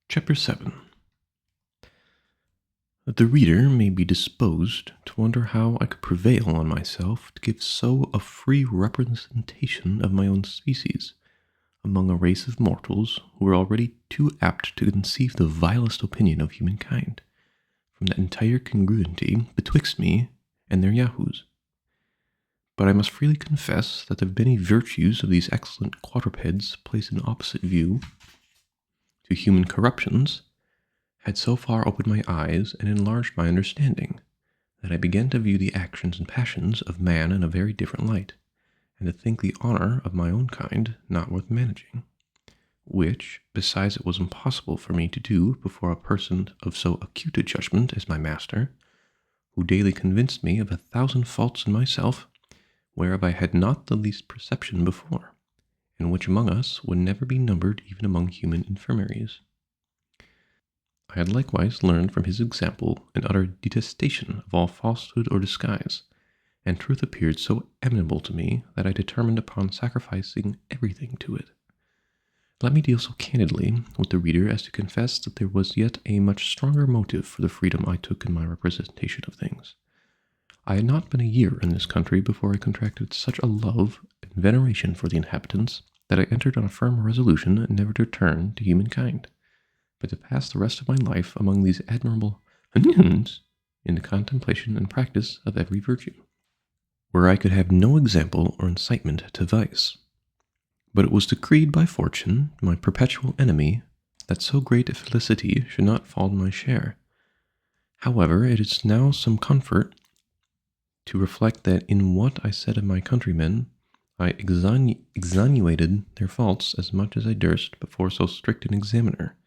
Chapter 7. The reader may be disposed to wonder how I could prevail on myself to give so a free representation of my own species among a race of mortals who were already too apt to conceive the vilest opinion of humankind, from that entire congruity betwixt me and their yahoos. But I must freely confess that the many virtues of these excellent quadrupeds placed in opposite view to human corruptions had so far opened my eyes and enlarged my understanding, that I began to view the actions and passions of man in a very different light, and to think the honor of my own kind not worth managing, which, besides, it was impossible for me to do before a person of so acute a judgment as my master, who daily convinced me of 1,000 faults in myself, whereof I had not the least perception before, and which among us would never be numbered even among human infirmaries. I had likewise learned from his example an utter detestation of all falsehood or disguise, and truth appeared so amiable to me that I determined upon sacrificing everything to it. Let me deal so candidly with the reader as to confess that there was yet a much stronger motive for the freedom I took in my representation of things. I had not been a year in this country before I contracted such a love and veneration for the inhabitants that I entered on a firm resolution never to return to humankind, but to pass the rest of my life among these admirable Houyhnhnms in the contemplation and practice of every virtue, where I could have no example or incitement to vice. But it was decreed by fortune, my perpetual enemy, that so great a felicity should not fall to my share. However, it is now some comfort to reflect that in what I said of my countrymen, I extenuated their faults as much as I durst before so strict an examiner,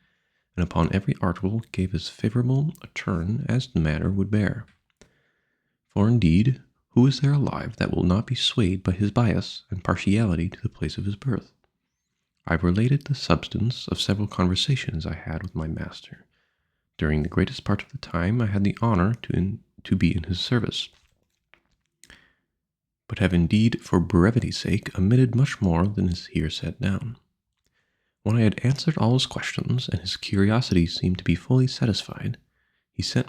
and upon every article gave as favorable a turn as the matter would bear. For indeed, who is there alive that will not be swayed by his bias and partiality to the place of his birth? I related the substance of several conversations I had with my master, during the greatest part of the time I had the honor to be in his service, but have indeed, for brevity's sake, omitted much more than is here set down. When I had answered all his questions, and his curiosity seemed to be fully satisfied, he sent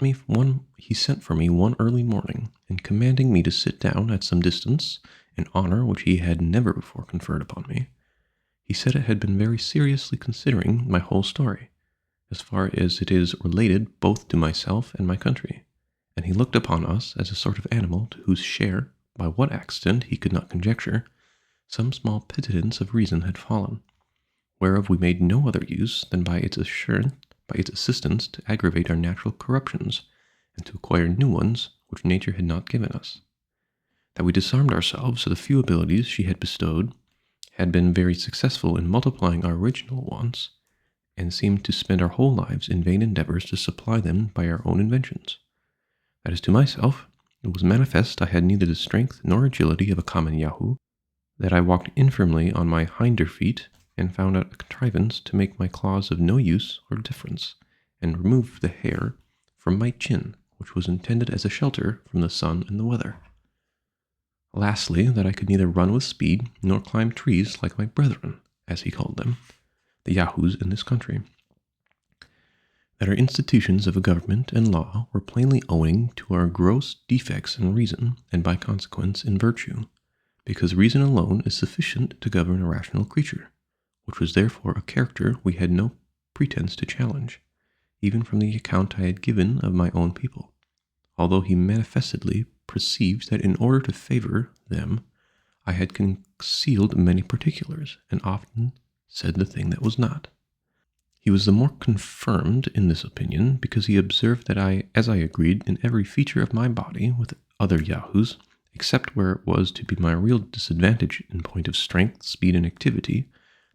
for me one early morning, and commanding me to sit down at some distance, an honor which he had never before conferred upon me, he said it had been very seriously considering my whole story, as far as it is related both to myself and my country, and he looked upon us as a sort of animal to whose share, by what accident he could not conjecture, some small pittance of reason had fallen, whereof we made no other use than by its assistance to aggravate our natural corruptions, and to acquire new ones which nature had not given us. That we disarmed ourselves of the few abilities she had bestowed, had been very successful in multiplying our original wants, and seemed to spend our whole lives in vain endeavors to supply them by our own inventions. That is, to myself, it was manifest I had neither the strength nor agility of a common yahoo, that I walked infirmly on my hinder feet, and found out a contrivance to make my claws of no use or difference, and remove the hair from my chin, which was intended as a shelter from the sun and the weather. Lastly, that I could neither run with speed, nor climb trees like my brethren, as he called them, the yahoos in this country. That our institutions of government and law were plainly owing to our gross defects in reason, and by consequence in virtue, because reason alone is sufficient to govern a rational creature, which was therefore a character we had no pretense to challenge, even from the account I had given of my own people, although he manifestly perceived that in order to favor them, I had concealed many particulars, and often said the thing that was not. He was the more confirmed in this opinion, because he observed that as I agreed in every feature of my body with other yahoos, except where it was to be my real disadvantage in point of strength, speed, and activity,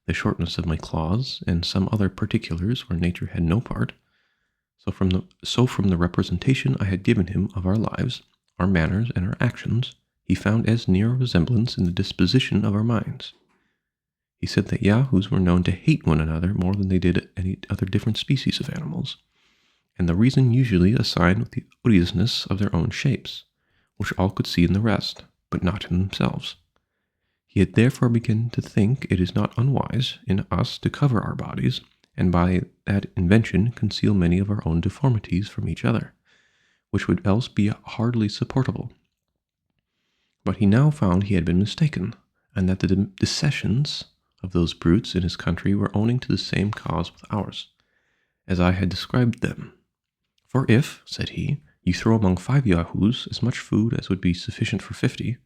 the shortness of my claws, and some other particulars where nature had no part, so from the representation I had given him of our lives, our manners, and our actions, he found as near a resemblance in the disposition of our minds. He said that yahoos were known to hate one another more than they did any other different species of animals, and the reason usually assigned with the odiousness of their own shapes, which all could see in the rest, but not in themselves. He had therefore begun to think it is not unwise in us to cover our bodies, and by that invention conceal many of our own deformities from each other, which would else be hardly supportable. But he now found he had been mistaken, and that the dissensions of those brutes in his country were owing to the same cause with ours, as I had described them. For if, said he, you throw among 5 Yahoos as much food as would be sufficient for 50,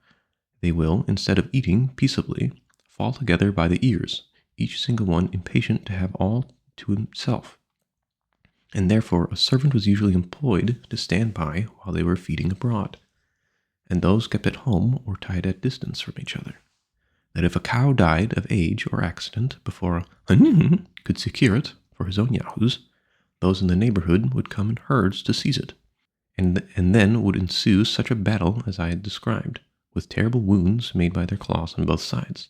they will, instead of eating peaceably, fall together by the ears, each single one impatient to have all to himself. And therefore a servant was usually employed to stand by while they were feeding abroad, and those kept at home were tied at distance from each other, that if a cow died of age or accident before a whinnies could secure it for his own Yahoos, those in the neighborhood would come in herds to seize it, and then would ensue such a battle as I had described, with terrible wounds made by their claws on both sides,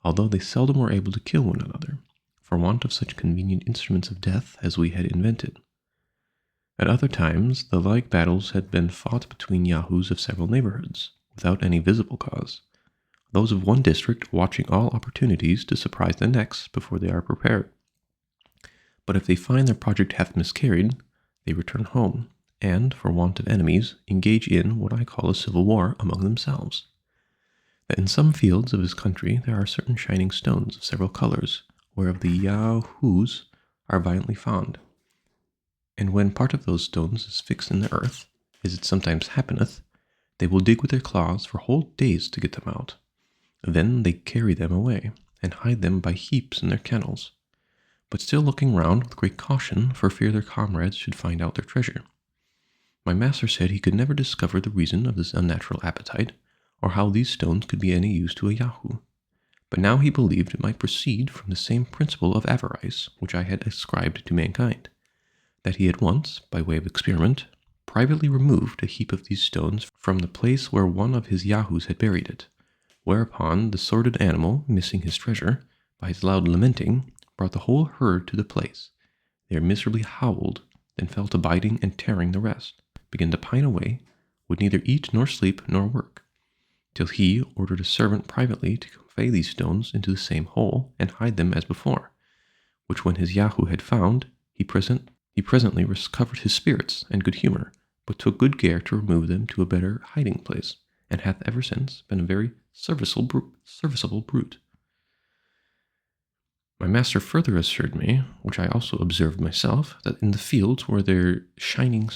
although they seldom were able to kill one another, for want of such convenient instruments of death as we had invented. At other times, the like battles had been fought between Yahoos of several neighborhoods, without any visible cause, those of one district watching all opportunities to surprise the next before they are prepared. But if they find their project hath miscarried, they return home, and, for want of enemies, engage in what I call a civil war among themselves. That in some fields of his country there are certain shining stones of several colors, whereof the Yahoos are violently fond. And when part of those stones is fixed in the earth, as it sometimes happeneth, they will dig with their claws for whole days to get them out. Then they carry them away, and hide them by heaps in their kennels, but still looking round with great caution for fear their comrades should find out their treasure. My master said he could never discover the reason of this unnatural appetite, or how these stones could be any use to a Yahoo. But now he believed it might proceed from the same principle of avarice which I had ascribed to mankind, that he had once, by way of experiment, privately removed a heap of these stones from the place where one of his Yahoos had buried it, whereupon the sordid animal, missing his treasure, by his loud lamenting, brought the whole herd to the place. There miserably howled, then fell to biting and tearing the rest, began to pine away, would neither eat nor sleep nor work, till he ordered a servant privately to convey these stones into the same hole and hide them as before, which when his Yahoo had found, he presently recovered his spirits and good humor, but took good care to remove them to a better hiding place, and hath ever since been a very serviceable brute. My master further assured me, which I also observed myself, that in the fields where these shining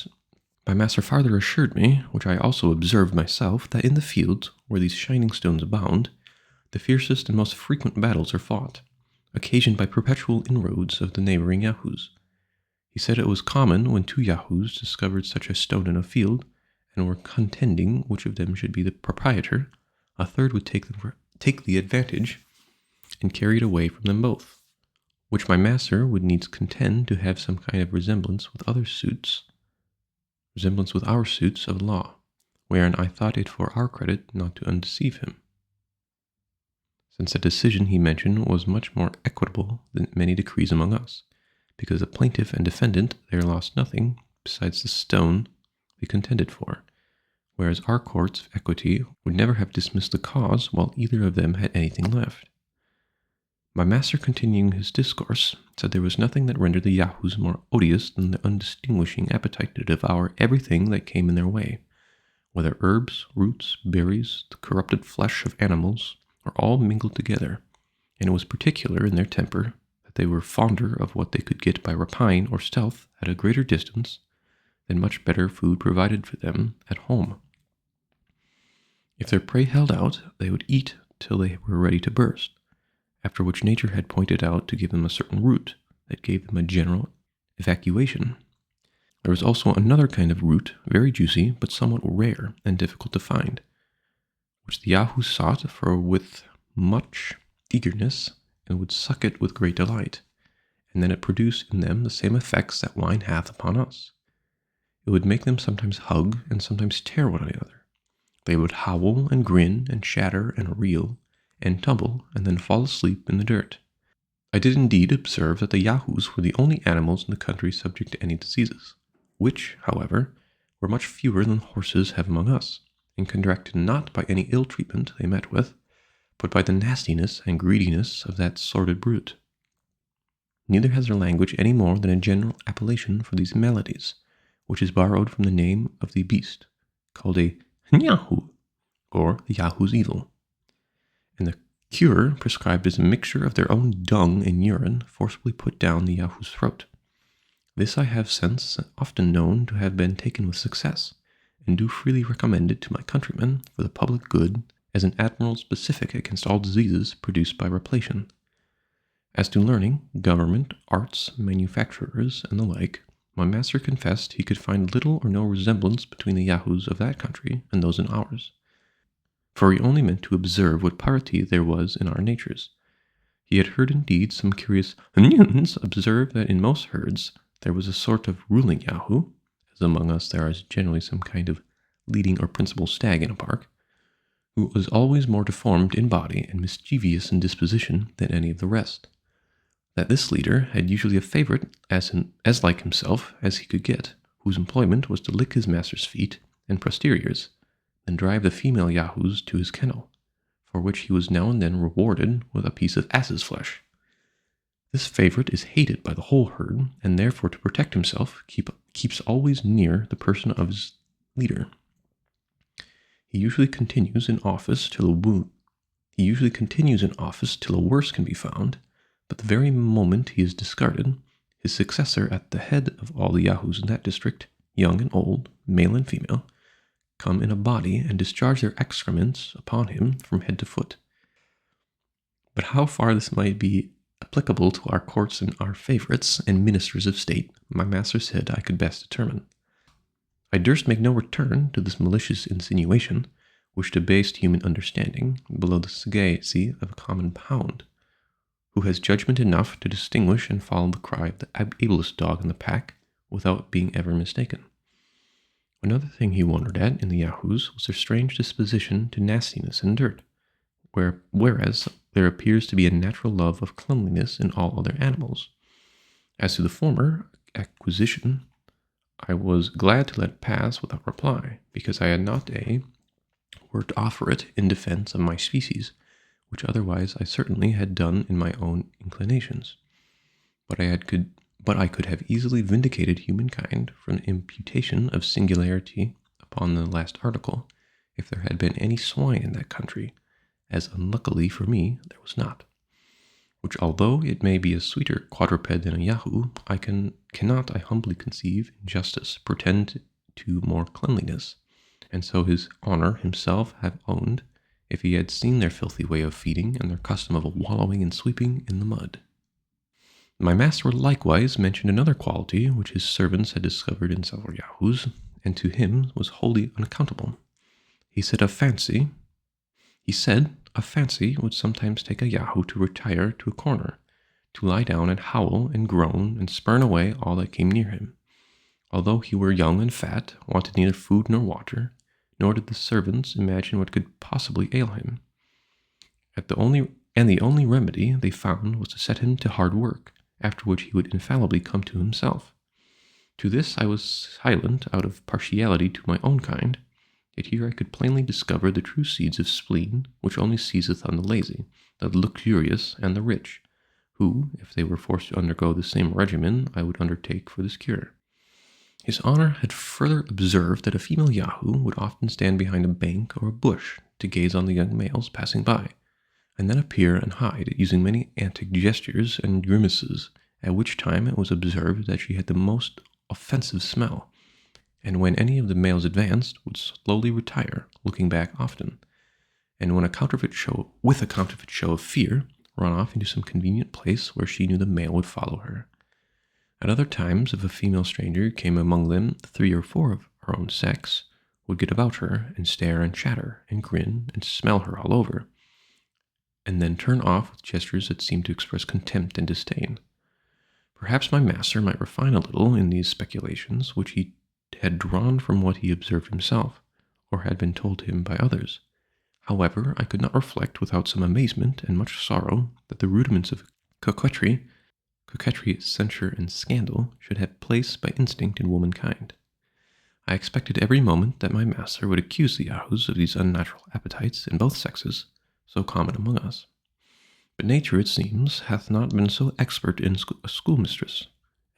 stones abound, the fiercest and most frequent battles are fought, occasioned by perpetual inroads of the neighboring Yahoos. He said it was common when 2 Yahoos discovered such a stone in a field, and were contending which of them should be the proprietor, a third would take the advantage and carry it away from them both, which my master would needs contend to have some kind of resemblance with our suits of law, wherein I thought it for our credit not to undeceive him, since the decision he mentioned was much more equitable than many decrees among us, because the plaintiff and defendant there lost nothing besides the stone they contended for, whereas our courts of equity would never have dismissed the cause while either of them had anything left. My master, continuing his discourse, said there was nothing that rendered the Yahoos more odious than the undistinguishing appetite to devour everything that came in their way, whether herbs, roots, berries, the corrupted flesh of animals, or all mingled together, and it was particular in their temper that they were fonder of what they could get by rapine or stealth at a greater distance than much better food provided for them at home. If their prey held out, they would eat till they were ready to burst, after which nature had pointed out to give them a certain root that gave them a general evacuation. There was also another kind of root, very juicy, but somewhat rare and difficult to find, which the Yahoos sought for with much eagerness, and would suck it with great delight, and then it produced in them the same effects that wine hath upon us. It would make them sometimes hug and sometimes tear one another. They would howl and grin and shatter and reel and tumble, and then fall asleep in the dirt. I did indeed observe that the Yahoos were the only animals in the country subject to any diseases, which, however, were much fewer than horses have among us, and contracted not by any ill treatment they met with, but by the nastiness and greediness of that sordid brute. neither has their language any more than a general appellation for these maladies, which is borrowed from the name of the beast, called a Yahoo, or the Yahoo's evil. And the cure prescribed is a mixture of their own dung and urine forcibly put down the Yahoo's throat. This I have since often known to have been taken with success, and do freely recommend it to my countrymen for the public good as an admirable specific against all diseases produced by replation. As to learning, government, arts, manufacturers, and the like, my master confessed he could find little or no resemblance between the Yahoos of that country and those in ours, for he only meant to observe what parity there was in our natures. He had heard indeed some curious Houyhnhnms observe that in most herds there was a sort of ruling Yahoo, as among us there is generally some kind of leading or principal stag in a park, who was always more deformed in body and mischievous in disposition than any of the rest. That this leader had usually a favorite as like himself as he could get, whose employment was to lick his master's feet and posteriors, then drive the female Yahoos to his kennel, for which he was now and then rewarded with a piece of ass's flesh. This favorite is hated by the whole herd, and therefore to protect himself keeps always near the person of his leader. He usually continues in office till a worse can be found, but the very moment he is discarded, his successor at the head of all the Yahoos in that district, young and old, male and female, come in a body and discharge their excrements upon him from head to foot. But how far this might be applicable to our courts and our favorites and ministers of state, my master said I could best determine. I durst make no return to this malicious insinuation, which debased human understanding below the sagacy of a common pound, who has judgment enough to distinguish and follow the cry of the ablest dog in the pack without being ever mistaken. Another thing he wondered at in the Yahoos was their strange disposition to nastiness and dirt, whereas there appears to be a natural love of cleanliness in all other animals. As to the former acquisition, I was glad to let pass without reply, because I had not a word to offer it in defense of my species, which otherwise I certainly had done in my own inclinations. But I could have easily vindicated humankind from the imputation of singularity upon the last article, if there had been any swine in that country, as unluckily for me there was not, which although it may be a sweeter quadruped than a Yahoo, cannot I humbly conceive in justice pretend to more cleanliness, and so his honour himself have owned, if he had seen their filthy way of feeding and their custom of wallowing and sweeping in the mud. My master likewise mentioned another quality which his servants had discovered in several Yahoos, and to him was wholly unaccountable. He said a fancy would sometimes take a Yahoo to retire to a corner, to lie down and howl and groan and spurn away all that came near him. Although he were young and fat, wanted neither food nor water, nor did the servants imagine what could possibly ail him. The only remedy they found was to set him to hard work, after which he would infallibly come to himself. To this I was silent out of partiality to my own kind, yet here I could plainly discover the true seeds of spleen, which only seizeth on the lazy, the luxurious, and the rich, who, if they were forced to undergo the same regimen I would undertake for this cure. His honour had further observed that a female Yahoo would often stand behind a bank or a bush to gaze on the young males passing by, and then appear and hide, using many antic gestures and grimaces, at which time it was observed that she had the most offensive smell, and when any of the males advanced, would slowly retire, looking back often, and with a counterfeit show of fear, run off into some convenient place where she knew the male would follow her. At other times, if a female stranger came among them, 3 or 4 of her own sex would get about her, and stare and chatter, and grin, and smell her all over, and then turn off with gestures that seemed to express contempt and disdain. Perhaps my master might refine a little in these speculations, which he had drawn from what he observed himself, or had been told him by others. However, I could not reflect without some amazement and much sorrow that the rudiments of coquetry, censure, and scandal should have place by instinct in womankind. I expected every moment that my master would accuse the Yahoos of these unnatural appetites in both sexes, so common among us. But nature, it seems, hath not been so expert in a schoolmistress,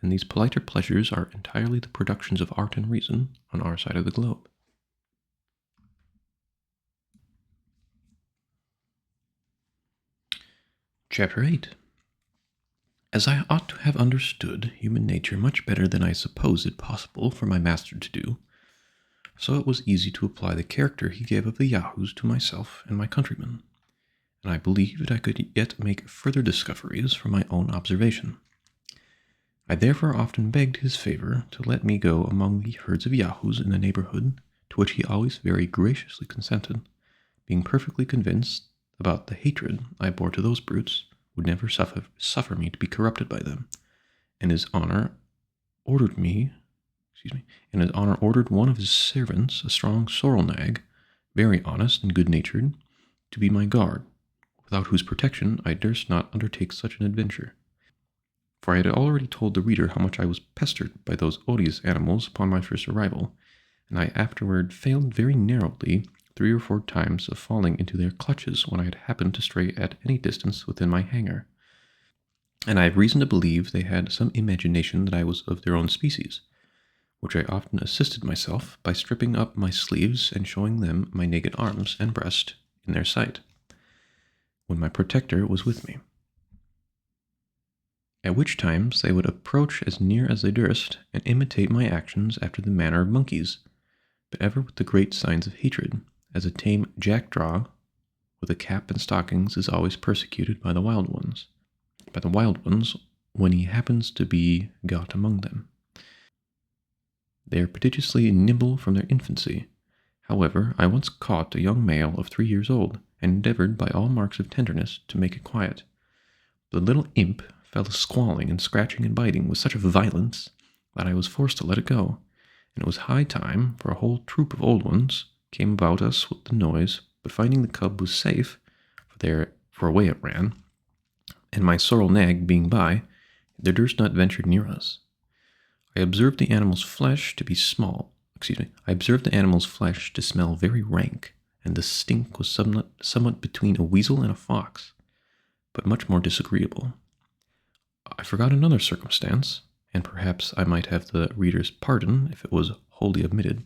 and these politer pleasures are entirely the productions of art and reason on our side of the globe. Chapter 8. As I ought to have understood human nature much better than I supposed it possible for my master to do, so it was easy to apply the character he gave of the Yahoos to myself and my countrymen, and I believed I could yet make further discoveries from my own observation. I therefore often begged his favor to let me go among the herds of Yahoos in the neighborhood, to which he always very graciously consented, being perfectly convinced about the hatred I bore to those brutes would never suffer me to be corrupted by them, and his honor ordered one of his servants, a strong sorrel nag, very honest and good-natured, to be my guard, without whose protection I durst not undertake such an adventure. For I had already told the reader how much I was pestered by those odious animals upon my first arrival, and I afterward failed very narrowly 3 or 4 times of falling into their clutches when I had happened to stray at any distance within my hangar. And I have reason to believe they had some imagination that I was of their own species, which I often assisted myself by stripping up my sleeves and showing them my naked arms and breast in their sight, when my protector was with me. At which times they would approach as near as they durst, and imitate my actions after the manner of monkeys, but ever with the great signs of hatred, as a tame jackdaw with a cap and stockings is always persecuted by the wild ones, when he happens to be got among them. They are prodigiously nimble from their infancy. However, I once caught a young male of 3 years old, and endeavored by all marks of tenderness to make it quiet. The little imp fell squalling and scratching and biting with such a violence that I was forced to let it go, and it was high time, for a whole troop of old ones came about us with the noise, but finding the cub was safe, for away it ran, and my sorrel nag being by, they durst not venture near us. I observed the animal's flesh to smell very rank, and the stink was somewhat between a weasel and a fox, but much more disagreeable. I forgot another circumstance, and perhaps I might have the reader's pardon if it was wholly omitted,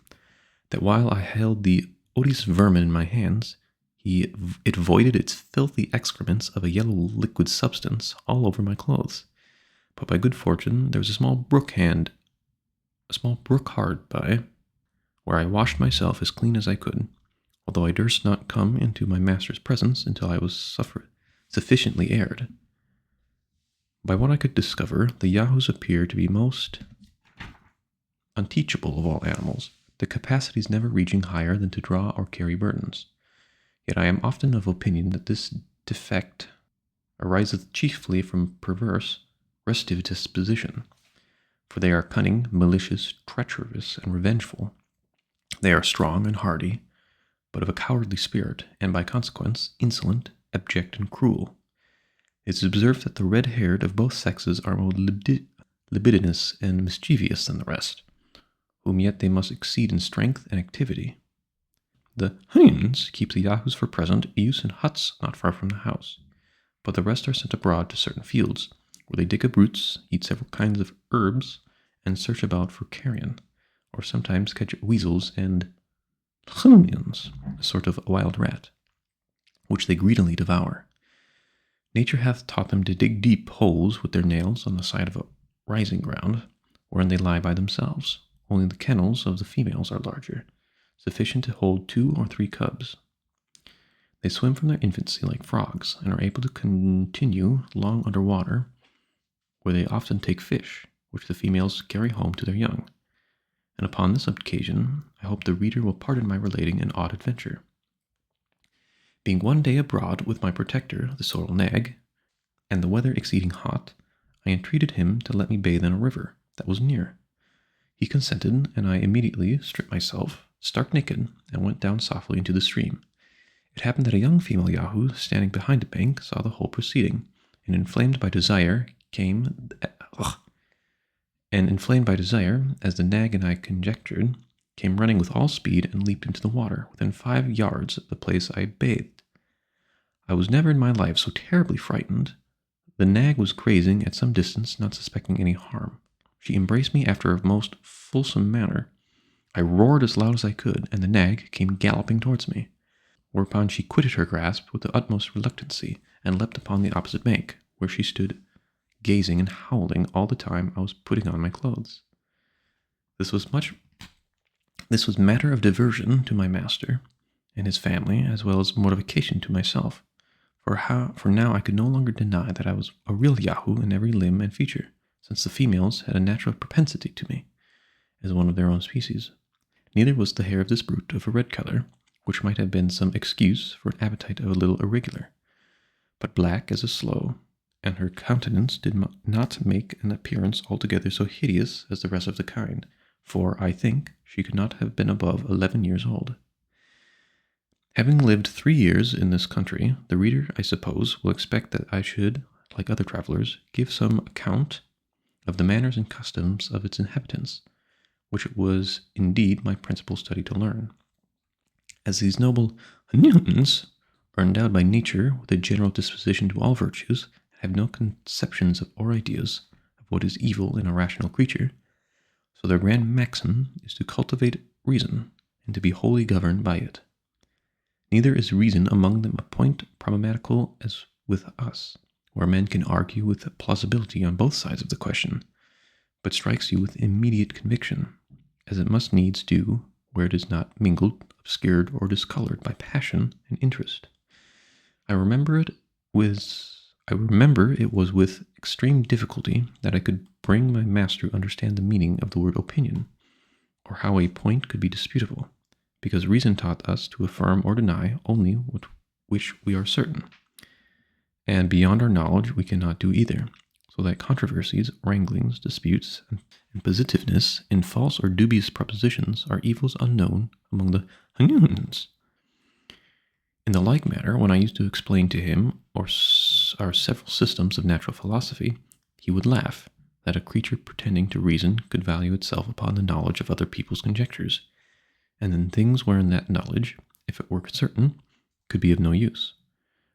that while I held the odious vermin in my hands, it voided its filthy excrements of a yellow liquid substance all over my clothes. But by good fortune there was a small brook hard by, where I washed myself as clean as I could, although I durst not come into my master's presence until I was sufficiently aired. By what I could discover, the Yahoos appear to be most unteachable of all animals, the capacities never reaching higher than to draw or carry burdens. Yet I am often of opinion that this defect ariseth chiefly from perverse, restive disposition, for they are cunning, malicious, treacherous, and revengeful. They are strong and hardy, but of a cowardly spirit, and by consequence insolent, abject, and cruel. It is observed that the red-haired of both sexes are more libidinous and mischievous than the rest, whom yet they must exceed in strength and activity. The Houyhnhnms keep the Yahoos for present use in huts not far from the house, but the rest are sent abroad to certain fields, where they dig up roots, eat several kinds of herbs, and search about for carrion, or sometimes catch weasels and Houyhnhnms, a sort of wild rat, which they greedily devour. Nature hath taught them to dig deep holes with their nails on the side of a rising ground, wherein they lie by themselves, only the kennels of the females are larger, sufficient to hold 2 or 3 cubs. They swim from their infancy like frogs, and are able to continue long under water, where they often take fish, which the females carry home to their young. And upon this occasion, I hope the reader will pardon my relating an odd adventure. Being one day abroad with my protector, the sorrel nag, and the weather exceeding hot, I entreated him to let me bathe in a river that was near. He consented, and I immediately stripped myself, stark naked, and went down softly into the stream. It happened that a young female Yahoo, standing behind the bank, saw the whole proceeding, and inflamed by desire, as the nag and I conjectured, came running with all speed and leaped into the water, within 5 yards of the place I had bathed. I was never in my life so terribly frightened. The nag was grazing at some distance, not suspecting any harm. She embraced me after a most fulsome manner. I roared as loud as I could, and the nag came galloping towards me, whereupon she quitted her grasp with the utmost reluctancy and leapt upon the opposite bank, where she stood gazing and howling all the time I was putting on my clothes. This was matter of diversion to my master and his family, as well as mortification to myself, for now I could no longer deny that I was a real Yahoo in every limb and feature, since the females had a natural propensity to me, as one of their own species. Neither was the hair of this brute of a red color, which might have been some excuse for an appetite a little irregular, but black as a sloe, and her countenance did not make an appearance altogether so hideous as the rest of the kind, for, I think, she could not have been above 11 years old. Having lived 3 years in this country, the reader, I suppose, will expect that I should, like other travelers, give some account of the manners and customs of its inhabitants, which it was indeed my principal study to learn. As these noble Houyhnhnms are endowed by nature with a general disposition to all virtues, and have no conceptions of or ideas of what is evil in a rational creature, so their grand maxim is to cultivate reason, and to be wholly governed by it. Neither is reason among them a point problematical as with us, where men can argue with plausibility on both sides of the question, but strikes you with immediate conviction, as it must needs do where it is not mingled, obscured, or discolored by passion and interest. I remember it was with extreme difficulty that I could bring my master to understand the meaning of the word opinion, or how a point could be disputable, because reason taught us to affirm or deny only which we are certain, and beyond our knowledge we cannot do either, so that controversies, wranglings, disputes, and positiveness in false or dubious propositions are evils unknown among the Houyhnhnms. In the like manner, when I used to explain to him our several systems of natural philosophy, he would laugh that a creature pretending to reason could value itself upon the knowledge of other people's conjectures, and in things wherein that knowledge, if it were certain, could be of no use.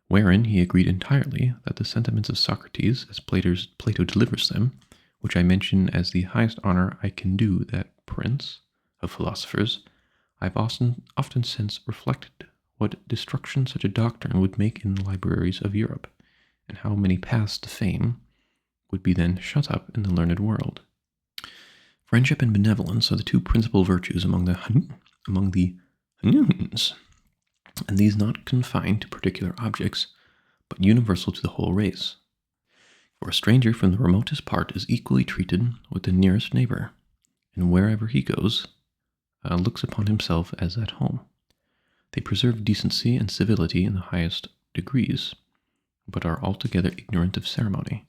Wherein he agreed entirely that the sentiments of Socrates, as Plato delivers them, which I mention as the highest honor I can do that prince of philosophers, I have often since reflected what destruction such a doctrine would make in the libraries of Europe, and how many paths to fame would be then shut up in the learned world. Friendship and benevolence are the two principal virtues among the Houyhnhnms, and these not confined to particular objects, but universal to the whole race. For a stranger from the remotest part is equally treated with the nearest neighbor, and wherever he goes, looks upon himself as at home. They preserve decency and civility in the highest degrees, but are altogether ignorant of ceremony.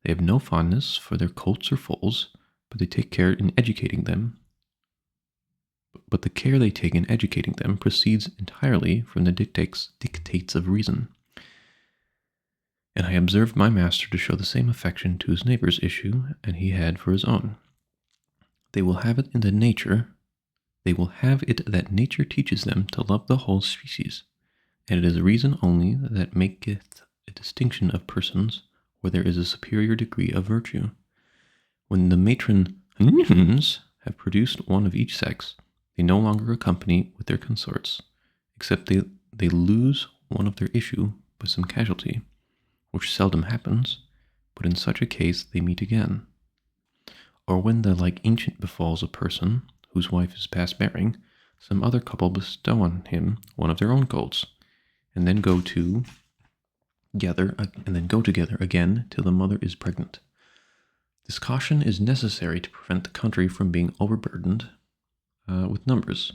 They have no fondness for their colts or foals, but they take care in educating them. But the care they take in educating them proceeds entirely from the dictates of reason. And I observed my master to show the same affection to his neighbor's issue and he had for his own. They will have it that nature teaches them to love the whole species, and it is reason only that maketh a distinction of persons where there is a superior degree of virtue. When the matron Houyhnhnms have produced one of each sex, they no longer accompany with their consorts, except they lose one of their issue by some casualty, which seldom happens, but in such a case they meet again. Or when the like ancient befalls a person, whose wife is past bearing, some other couple bestow on him one of their own colts, and then go together again till the mother is pregnant. This caution is necessary to prevent the country from being overburdened with numbers,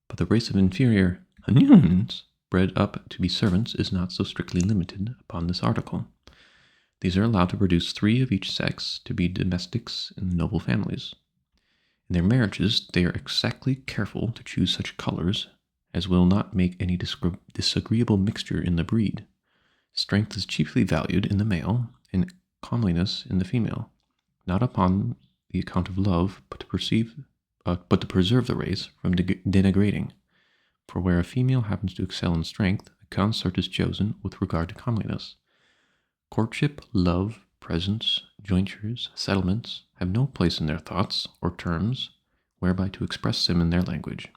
but the race of inferior Houyhnhnms bred up to be servants is not so strictly limited upon this article. These are allowed to produce 3 of each sex to be domestics in noble families. In their marriages, they are exactly careful to choose such colors as will not make any disagreeable mixture in the breed. Strength is chiefly valued in the male, and comeliness in the female, not upon the account of love, but to preserve the race from degenerating. For where a female happens to excel in strength, a consort is chosen with regard to comeliness. Courtship, love, presents, jointures, settlements have no place in their thoughts or terms whereby to express them in their language.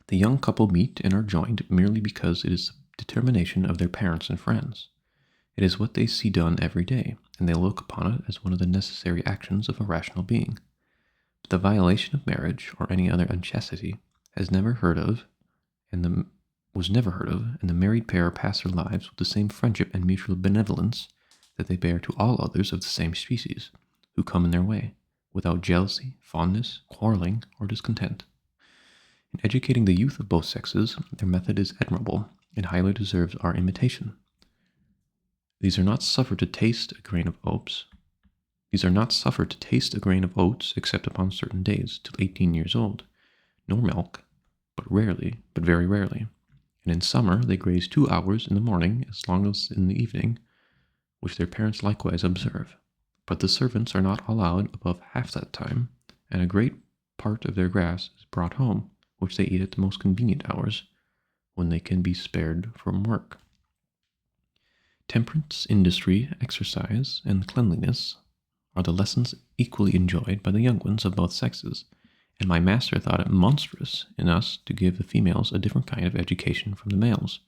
The young couple meet and are joined merely because it is the determination of their parents and friends. It is what they see done every day, and they look upon it as one of the necessary actions of a rational being. But the violation of marriage or any other unchastity was never heard of, and the married pair pass their lives with the same friendship and mutual benevolence that they bear to all others of the same species, who come in their way, without jealousy, fondness, quarreling, or discontent. In educating the youth of both sexes, their method is admirable, and highly deserves our imitation. These are not suffered to taste a grain of oats. Except upon certain days, till 18 years old, nor milk, but very rarely. And in summer they graze 2 hours in the morning as long as in the evening, which their parents likewise observe. But the servants are not allowed above half that time, and a great part of their grass is brought home, which they eat at the most convenient hours, when they can be spared from work. Temperance, industry, exercise, and cleanliness are the lessons equally enjoyed by the young ones of both sexes, and my master thought it monstrous in us to give the females a different kind of education from the males,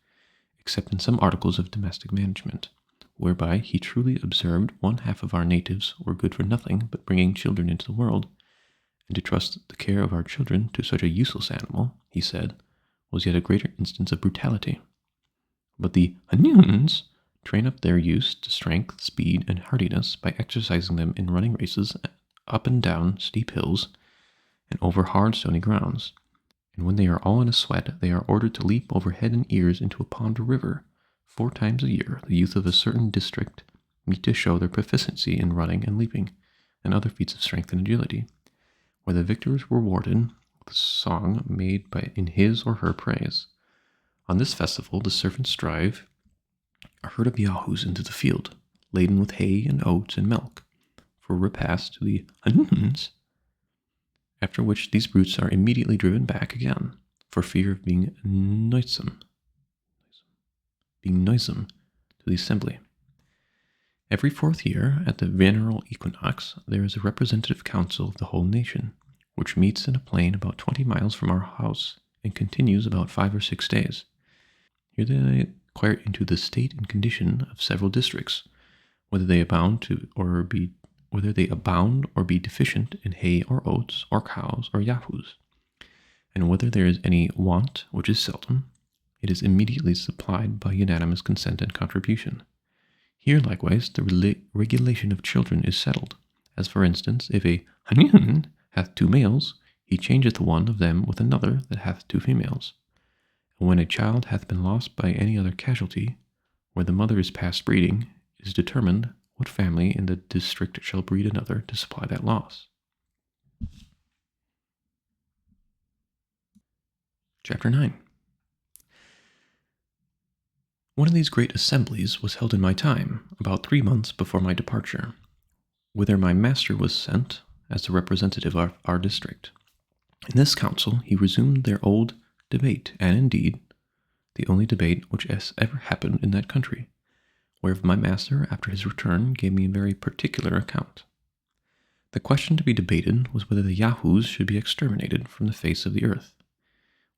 except in some articles of domestic management, whereby he truly observed one half of our natives were good for nothing but bringing children into the world, and to trust the care of our children to such a useless animal, he said, was yet a greater instance of brutality. But the Houyhnhnms train up their youths to strength, speed, and hardiness by exercising them in running races up and down steep hills and over hard stony grounds, and when they are all in a sweat, they are ordered to leap over head and ears into a pond or river. 4 times a year, the youth of a certain district meet to show their proficiency in running and leaping, and other feats of strength and agility, where the victors were rewarded with a song made in his or her praise. On this festival, the servants drive a herd of yahoos into the field, laden with hay and oats and milk, for a repast to the Houyhnhnms, after which these brutes are immediately driven back again, for fear of being noisome to the assembly. Every 4th year, at the vernal equinox, there is a representative council of the whole nation, which meets in a plain about 20 miles from our house, and continues about 5 or 6 days. Here they inquire into the state and condition of several districts, whether they abound or be deficient in hay or oats or cows or yahoos, and whether there is any want, which is seldom, it is immediately supplied by unanimous consent and contribution. Here likewise the regulation of children is settled, as for instance, if a Houyhnhnm hath 2 males, he changeth one of them with another that hath 2 females. And when a child hath been lost by any other casualty, where the mother is past breeding, it is determined what family in the district shall breed another to supply that loss. Chapter 9. One of these great assemblies was held in my time, about 3 months before my departure, whither my master was sent as the representative of our district. In this council he resumed their old debate, and indeed the only debate which has ever happened in that country, whereof my master, after his return, gave me a very particular account. The question to be debated was whether the yahoos should be exterminated from the face of the earth.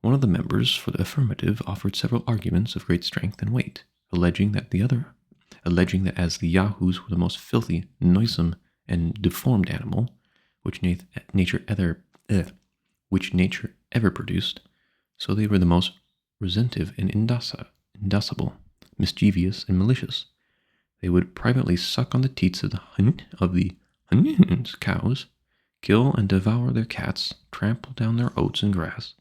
One of the members for the affirmative offered several arguments of great strength and weight, alleging that as the yahoos were the most filthy, noisome, and deformed animal which nature ever produced, so they were the most resentive and indocible, mischievous and malicious. They would privately suck on the teats of the Houyhnhnms cows, kill and devour their cats, trample down their oats and grass,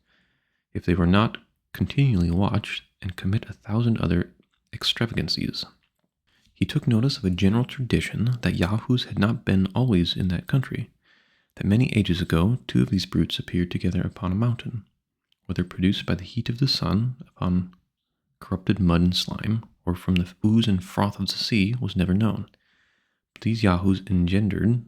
if they were not continually watched, and commit 1,000 other extravagancies. He took notice of a general tradition that yahoos had not been always in that country, that many ages ago 2 of these brutes appeared together upon a mountain, whether produced by the heat of the sun upon corrupted mud and slime, or from the ooze and froth of the sea, was never known. But these yahoos engendered,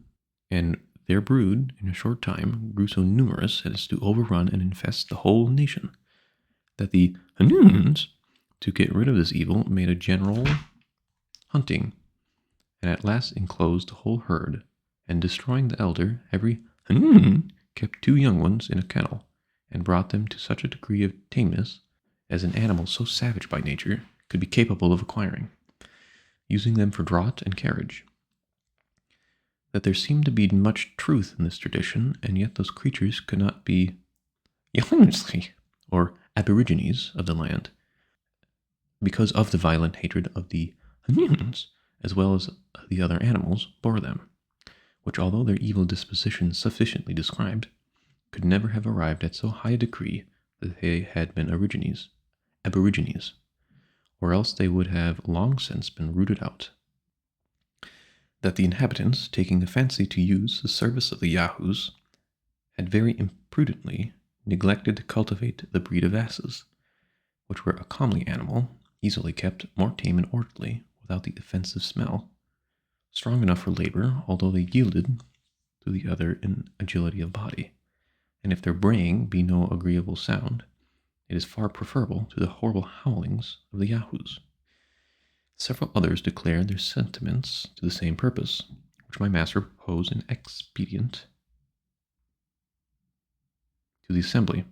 and their brood, in a short time, grew so numerous as to overrun and infest the whole nation, that the Houyhnhnms, to get rid of this evil, made a general hunting, and at last enclosed the whole herd, and destroying the elder, every kept 2 young ones in a kennel, and brought them to such a degree of tameness as an animal so savage by nature could be capable of acquiring, using them for draught and carriage. That there seemed to be much truth in this tradition, and yet those creatures could not be Houyhnhnms, or aborigines of the land, because of the violent hatred of the Houyhnhnms, as well as the other animals, bore them, which, although their evil disposition sufficiently described, could never have arrived at so high a degree that they had been aborigines, or else they would have long since been rooted out. That the inhabitants, taking a fancy to use the service of the Yahoos, had very imprudently neglected to cultivate the breed of asses, which were a comely animal, easily kept, more tame and orderly, without the offensive smell, strong enough for labor, although they yielded to the other in agility of body, and if their braying be no agreeable sound, it is far preferable to the horrible howlings of the Yahoos. Several others declared their sentiments to the same purpose, which my master proposed an expedient to the assembly,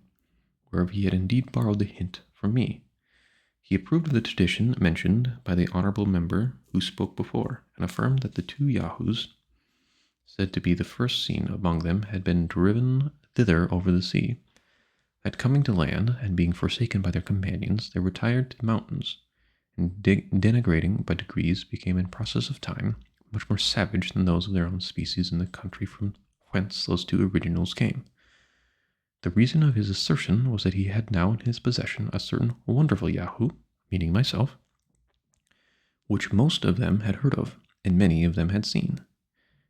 whereof he had indeed borrowed the hint from me. He approved of the tradition mentioned by the honorable member who spoke before, and affirmed that the 2 Yahoos, said to be the first seen among them, had been driven thither over the sea, that coming to land, and being forsaken by their companions, they retired to the mountains, and denigrating by degrees, became in process of time much more savage than those of their own species in the country from whence those 2 originals came. The reason of his assertion was that he had now in his possession a certain wonderful Yahoo, meaning myself, which most of them had heard of, and many of them had seen.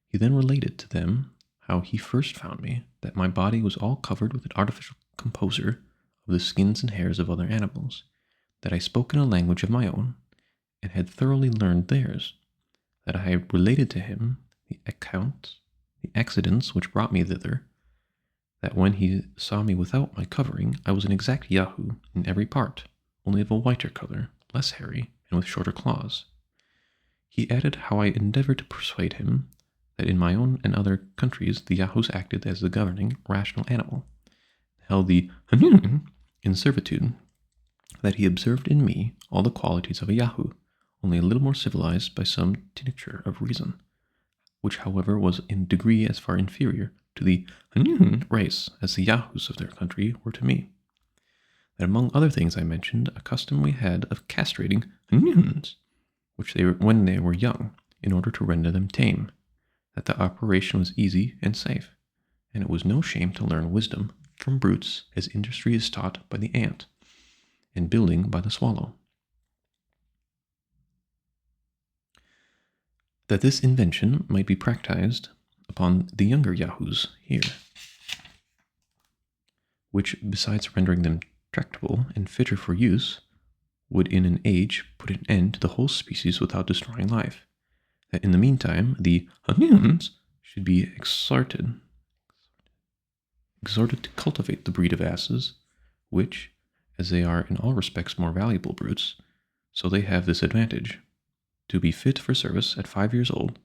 He then related to them how he first found me, that my body was all covered with an artificial composer of the skins and hairs of other animals, that I spoke in a language of my own, and had thoroughly learned theirs, that I had related to him the accidents which brought me thither, that when he saw me without my covering, I was an exact Yahoo in every part, only of a whiter color, less hairy, and with shorter claws. He added how I endeavored to persuade him that in my own and other countries the Yahoos acted as the governing rational animal, held the Houyhnhnms in servitude, that he observed in me all the qualities of a Yahoo, only a little more civilized by some tincture of reason, which however was in degree as far inferior to the Houyhnhnms race as the Yahoos of their country were to me. That among other things I mentioned a custom we had of castrating Houyhnhnms, when they were young, in order to render them tame, that the operation was easy and safe, and it was no shame to learn wisdom from brutes, as industry is taught by the ant, and building by the swallow. That this invention might be practiced upon the younger Yahoos here, which, besides rendering them tractable and fitter for use, would in an age put an end to the whole species without destroying life. That in the meantime the Houyhnhnms should be exhorted to cultivate the breed of asses, which, as they are in all respects more valuable brutes, so they have this advantage, to be fit for service at 5 years old,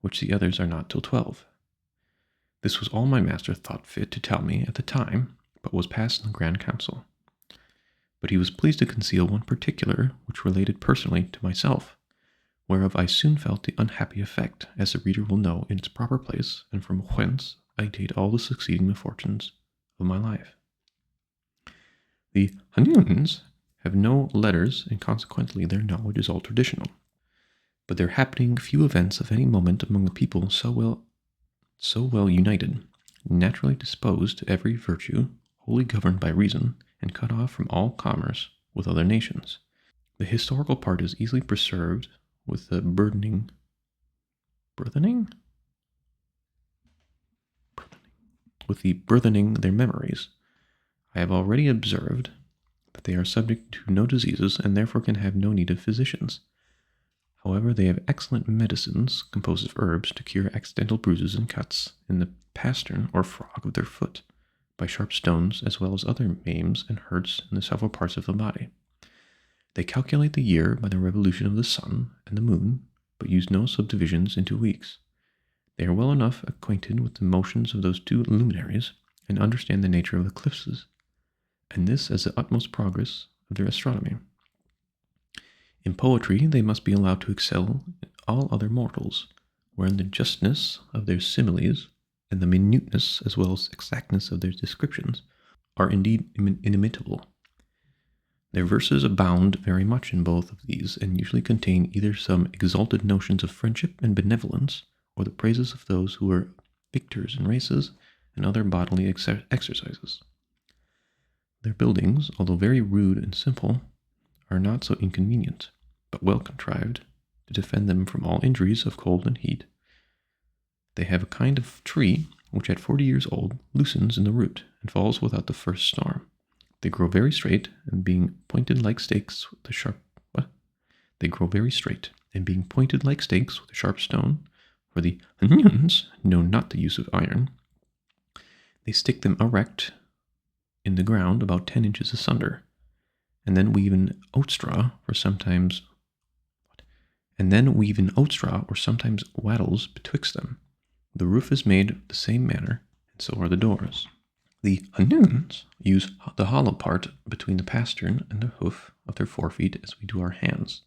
which the others are not till 12. This was all my master thought fit to tell me at the time, but was passed in the Grand Council. But he was pleased to conceal one particular which related personally to myself, whereof I soon felt the unhappy effect, as the reader will know in its proper place, and from whence I date all the succeeding misfortunes of my life. The Houyhnhnms have no letters, and consequently their knowledge is all traditional. But there happening few events of any moment among the people so well united, naturally disposed to every virtue, wholly governed by reason, and cut off from all commerce with other nations, the historical part is easily preserved with the burthening their memories. I have already observed that they are subject to no diseases, and therefore can have no need of physicians. However, they have excellent medicines composed of herbs to cure accidental bruises and cuts in the pastern or frog of their foot, by sharp stones, as well as other maims and hurts in the several parts of the body. They calculate the year by the revolution of the sun and the moon, but use no subdivisions into weeks. They are well enough acquainted with the motions of those two luminaries, and understand the nature of eclipses, and this as the utmost progress of their astronomy. In poetry they must be allowed to excel all other mortals, wherein the justness of their similes, and the minuteness as well as exactness of their descriptions, are indeed inimitable. Their verses abound very much in both of these, and usually contain either some exalted notions of friendship and benevolence, or the praises of those who were victors in races and other bodily exercises. Their buildings, although very rude and simple, are not so inconvenient, but well contrived to defend them from all injuries of cold and heat. They have a kind of tree which at 40 years old loosens in the root and falls without the first storm. They grow very straight, and being pointed like stakes with a sharp stone, for the Houyhnhnms know not the use of iron. They stick them erect in the ground about 10 inches asunder, and then weave in oat straw, or sometimes wattles betwixt them. The roof is made the same manner, and so are the doors. The Houyhnhnms use the hollow part between the pastern and the hoof of their forefeet as we do our hands,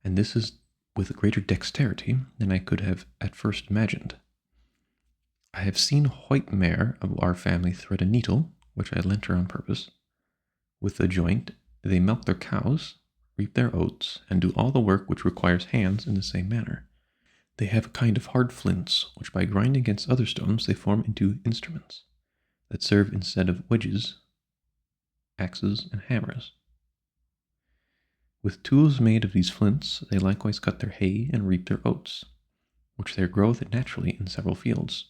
and this is with greater dexterity than I could have at first imagined. I have seen a white mare of our family thread a needle, which I lent her on purpose. With the joint they milk their cows, reap their oats, and do all the work which requires hands in the same manner. They have a kind of hard flints, which by grinding against other stones they form into instruments, that serve instead of wedges, axes, and hammers. With tools made of these flints, they likewise cut their hay and reap their oats, which there groweth naturally in several fields.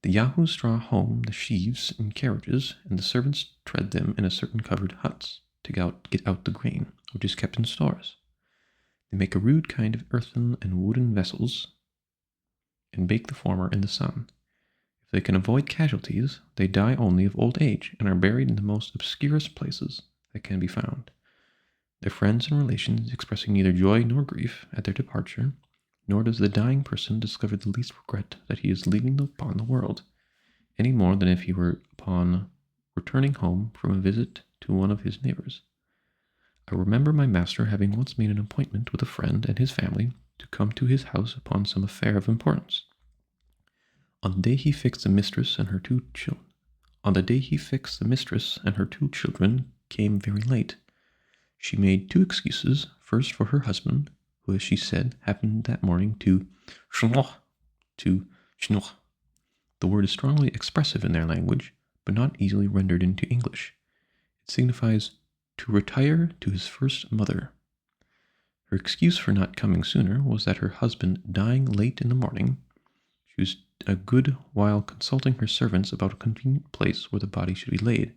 The Yahoos draw home the sheaves in carriages, and the servants tread them in a certain covered huts to get out the grain, which is kept in stores. They make a rude kind of earthen and wooden vessels, and bake the former in the sun. If they can avoid casualties, they die only of old age, and are buried in the most obscurest places that can be found. Their friends and relations expressing neither joy nor grief at their departure, nor does the dying person discover the least regret that he is leaving upon the world, any more than if he were upon returning home from a visit to one of his neighbors. I remember my master having once made an appointment with a friend and his family to come to his house upon some affair of importance. On the day he fixed, the mistress and her two children came very late. She made two excuses, first for her husband, who, as she said, happened that morning to schnoch. The word is strongly expressive in their language, but not easily rendered into English. It signifies to retire to his first mother. Her excuse for not coming sooner was that her husband dying late in the morning, she was a good while consulting her servants about a convenient place where the body should be laid,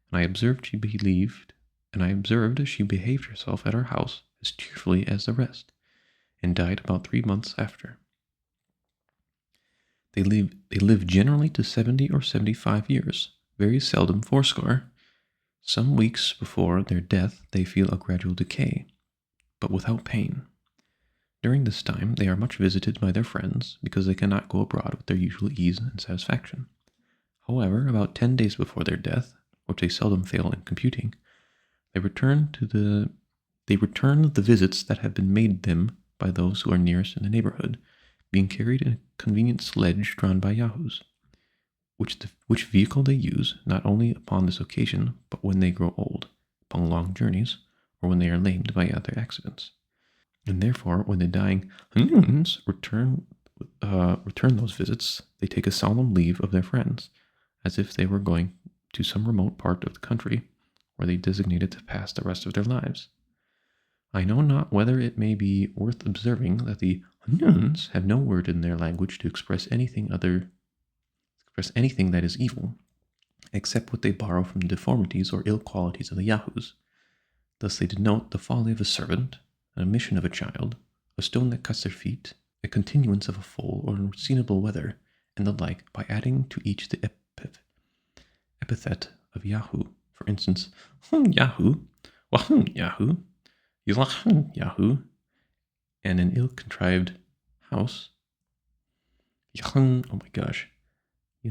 and I observed she behaved herself at our house as cheerfully as the rest, and died about 3 months after. They live generally to 70 or 75 years, very seldom 80. Some weeks before their death they feel a gradual decay, but without pain. During this time they are much visited by their friends, because they cannot go abroad with their usual ease and satisfaction. However, about 10 days before their death, which they seldom fail in computing, they return the visits that have been made them by those who are nearest in the neighborhood, being carried in a convenient sledge drawn by Yahoos, which vehicle they use not only upon this occasion, but when they grow old, upon long journeys, or when they are lamed by other accidents. And therefore, when the dying Houyhnhnms return those visits, they take a solemn leave of their friends, as if they were going to some remote part of the country, where they designated to pass the rest of their lives. I know not whether it may be worth observing that the Houyhnhnms have no word in their language to express anything that is evil, except what they borrow from the deformities or ill qualities of the Yahoos. Thus they denote the folly of a servant, an omission of a child, a stone that cuts their feet, a continuance of a foal or unseasonable weather, and the like, by adding to each the epithet of Yahoo. For instance, Yahoo, Yahoo, Yahoo, and an ill-contrived house. Oh my gosh. I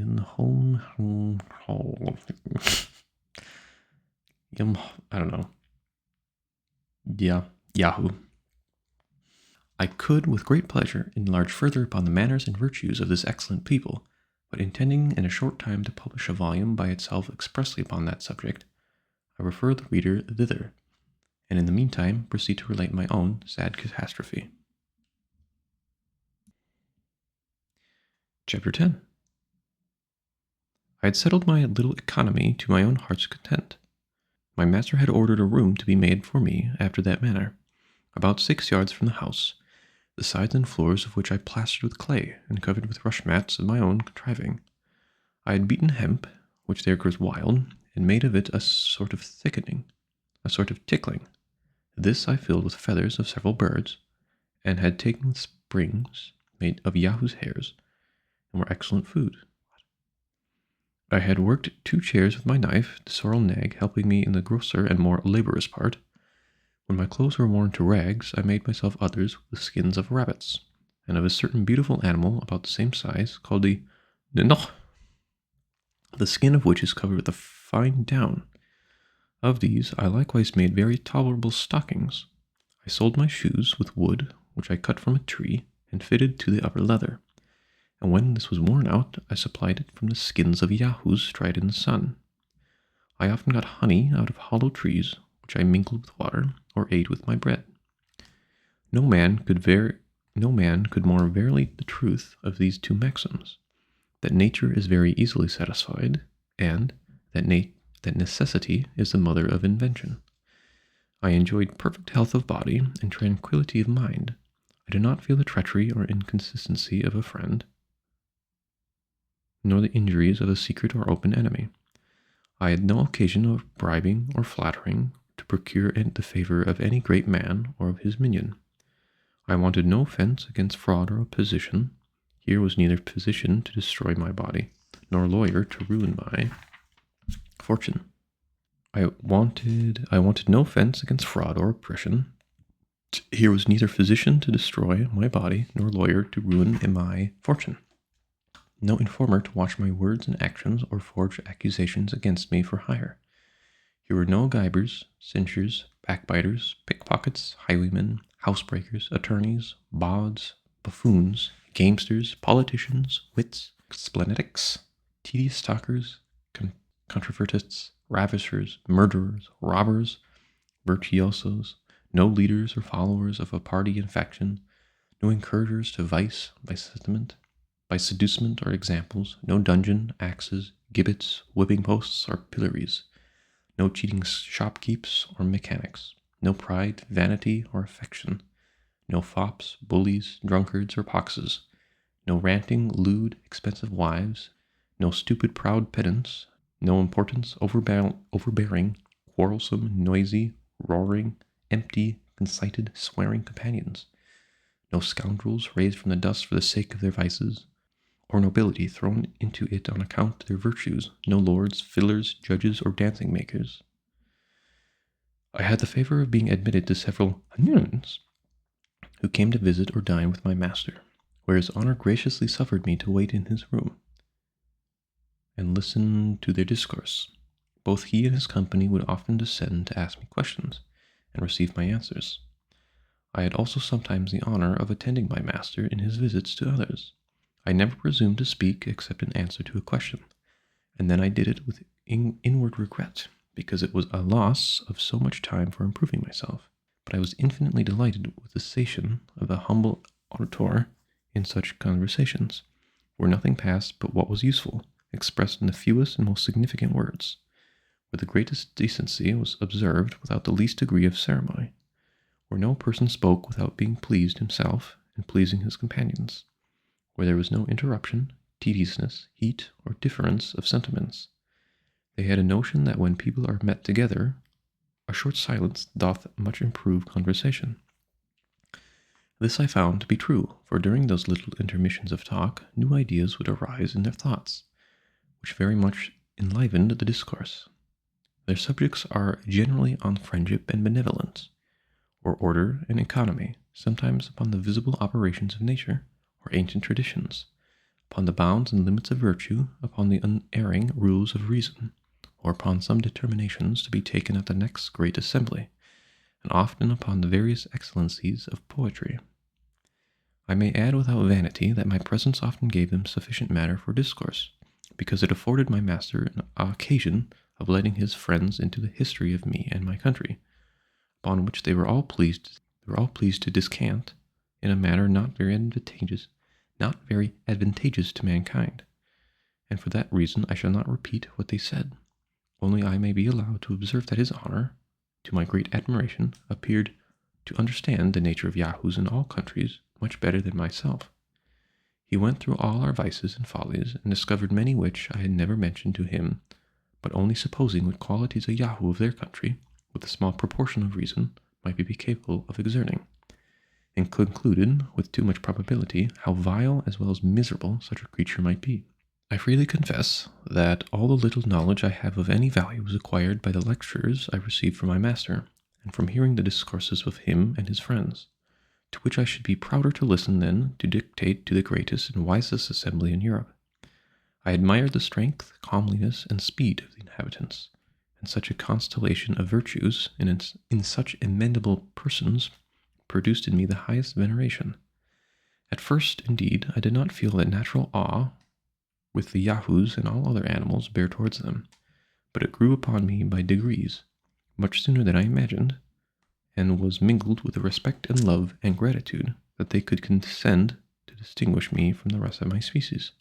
don't know. Yeah, Yahoo. I could, with great pleasure, enlarge further upon the manners and virtues of this excellent people, but intending in a short time to publish a volume by itself expressly upon that subject, I refer the reader thither, and in the meantime proceed to relate my own sad catastrophe. Chapter 10. I had settled my little economy to my own heart's content. My master had ordered a room to be made for me after that manner, about 6 yards from the house, the sides and floors of which I plastered with clay and covered with rush mats of my own contriving. I had beaten hemp, which there grows wild, and made of it a sort of tickling. This I filled with feathers of several birds, and had taken with springs made of Yahoo's hairs, and were excellent food. I had worked 2 chairs with my knife, the sorrel nag helping me in the grosser and more laborious part. When my clothes were worn to rags, I made myself others with the skins of rabbits, and of a certain beautiful animal about the same size, called the Nenoch, the skin of which is covered with a fine down. Of these I likewise made very tolerable stockings. I soled my shoes with wood, which I cut from a tree, and fitted to the upper leather. And when this was worn out, I supplied it from the skins of yahoos dried in the sun. I often got honey out of hollow trees, which I mingled with water, or ate with my bread. No man could more verily the truth of these 2 maxims, that nature is very easily satisfied, and that necessity is the mother of invention. I enjoyed perfect health of body and tranquillity of mind. I did not feel the treachery or inconsistency of a friend, nor the injuries of a secret or open enemy. I had no occasion of bribing or flattering to procure the favor of any great man or of his minion. I wanted no offense against fraud or opposition. Here was neither physician to destroy my body, nor lawyer to ruin my fortune. I wanted no offense against fraud or oppression. Here was neither physician to destroy my body, nor lawyer to ruin my fortune. No informer to watch my words and actions, or forge accusations against me for hire. Here were no gibers, censures, backbiters, pickpockets, highwaymen, housebreakers, attorneys, bawds, buffoons, gamesters, politicians, wits, splenetics, tedious talkers, controvertists, ravishers, murderers, robbers, virtuosos, no leaders or followers of a party and faction, no encouragers to vice by seducement or examples, no dungeon, axes, gibbets, whipping posts, or pillories, no cheating shopkeepers or mechanics, no pride, vanity, or affection, no fops, bullies, drunkards, or poxes, no ranting, lewd, expensive wives, no stupid, proud pedants, no importance, overbearing, quarrelsome, noisy, roaring, empty, conceited, swearing companions, no scoundrels raised from the dust for the sake of their vices, or nobility thrown into it on account of their virtues, no lords, fiddlers, judges, or dancing makers. I had the favor of being admitted to several Houyhnhnms who came to visit or dine with my master, where his honor graciously suffered me to wait in his room and listen to their discourse. Both he and his company would often descend to ask me questions, and receive my answers. I had also sometimes the honor of attending my master in his visits to others. I never presumed to speak except in answer to a question, and then I did it with inward regret, because it was a loss of so much time for improving myself. But I was infinitely delighted with the cessation of the humble auditor in such conversations, where nothing passed but what was useful, expressed in the fewest and most significant words, where the greatest decency was observed without the least degree of ceremony, where no person spoke without being pleased himself and pleasing his companions, where there was no interruption, tediousness, heat, or difference of sentiments. They had a notion that when people are met together, a short silence doth much improve conversation. This I found to be true, for during those little intermissions of talk, new ideas would arise in their thoughts, which very much enlivened the discourse. Their subjects are generally on friendship and benevolence, or order and economy, sometimes upon the visible operations of nature, or ancient traditions, upon the bounds and limits of virtue, upon the unerring rules of reason, or upon some determinations to be taken at the next great assembly, and often upon the various excellencies of poetry. I may add without vanity that my presence often gave them sufficient matter for discourse, because it afforded my master an occasion of letting his friends into the history of me and my country, upon which they were all pleased to descant in a manner not very advantageous to mankind. And for that reason I shall not repeat what they said, only I may be allowed to observe that his honor, to my great admiration, appeared to understand the nature of Yahoos in all countries much better than myself. He went through all our vices and follies, and discovered many which I had never mentioned to him, but only supposing what qualities a Yahoo of their country, with a small proportion of reason, might be capable of exerting, and concluded, with too much probability, how vile as well as miserable such a creature might be. I freely confess that all the little knowledge I have of any value was acquired by the lectures I received from my master, and from hearing the discourses of him and his friends, to which I should be prouder to listen than to dictate to the greatest and wisest assembly in Europe. I admired the strength, comeliness, and speed of the inhabitants, and such a constellation of virtues in such commendable persons produced in me the highest veneration. At first, indeed, I did not feel that natural awe with the Yahoos and all other animals bear towards them, but it grew upon me by degrees, much sooner than I imagined, and was mingled with a respect and love and gratitude that they could condescend to distinguish me from the rest of my species.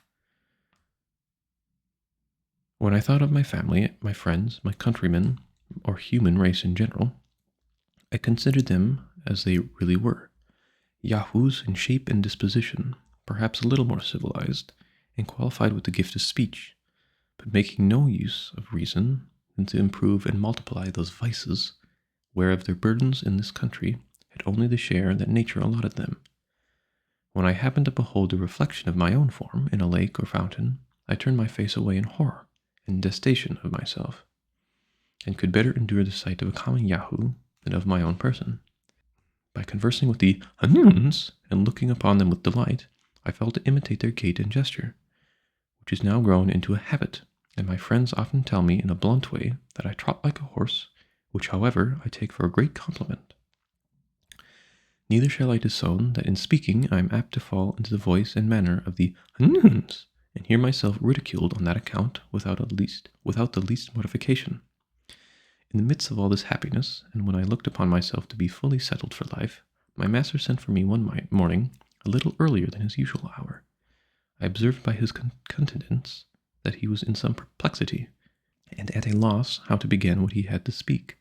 When I thought of my family, my friends, my countrymen, or human race in general, I considered them as they really were, Yahoos in shape and disposition, perhaps a little more civilized, and qualified with the gift of speech, but making no use of reason than to improve and multiply those vices whereof their burdens in this country had only the share that nature allotted them. When I happened to behold a reflection of my own form in a lake or fountain, I turned my face away in horror and detestation of myself, and could better endure the sight of a common Yahoo than of my own person. By conversing with the Houyhnhnms and looking upon them with delight, I fell to imitate their gait and gesture, which is now grown into a habit, and my friends often tell me in a blunt way that I trot like a horse, which, however, I take for a great compliment. Neither shall I disown that in speaking I am apt to fall into the voice and manner of the Houyhnhnms, and hear myself ridiculed on that account without the least mortification. In the midst of all this happiness, and when I looked upon myself to be fully settled for life, my master sent for me one morning a little earlier than his usual hour. I observed by his countenance that he was in some perplexity, and at a loss how to begin what he had to speak.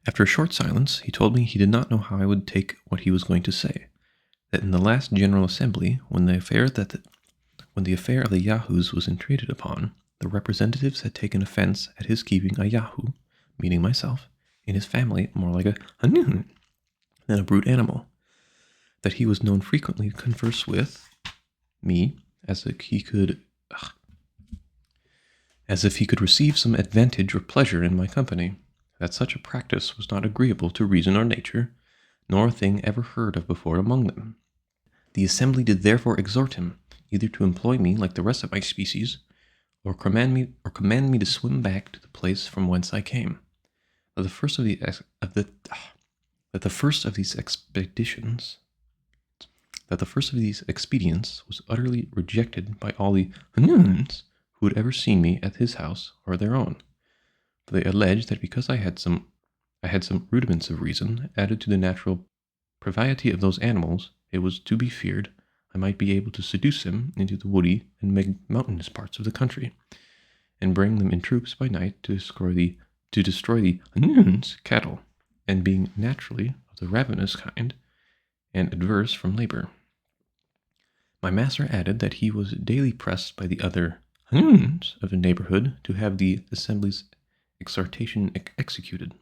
After a short silence, he told me he did not know how I would take what he was going to say, that in the last General Assembly, when the affair of the Yahoos was entreated upon, the representatives had taken offense at his keeping a Yahoo, meaning myself, in his family more like a Houyhnhnm than a brute animal, that he was known frequently to converse with me as if he could receive some advantage or pleasure in my company, that such a practice was not agreeable to reason or nature, nor a thing ever heard of before among them. The assembly did therefore exhort him either to employ me like the rest of my species, or command me to swim back to the place from whence I came. That the first of these expedients was utterly rejected by all the Houyhnhnms who had ever seen me at his house or their own. For they alleged that because I had some rudiments of reason added to the natural privity of those animals, it was to be feared I might be able to seduce them into the woody and mountainous parts of the country, and bring them in troops by night to destroy the Houyhnhnms' cattle, and being naturally of the ravenous kind, and adverse from labor. My master added that he was daily pressed by the other Houyhnhnms of the neighborhood to have the assembly's exhortation executed,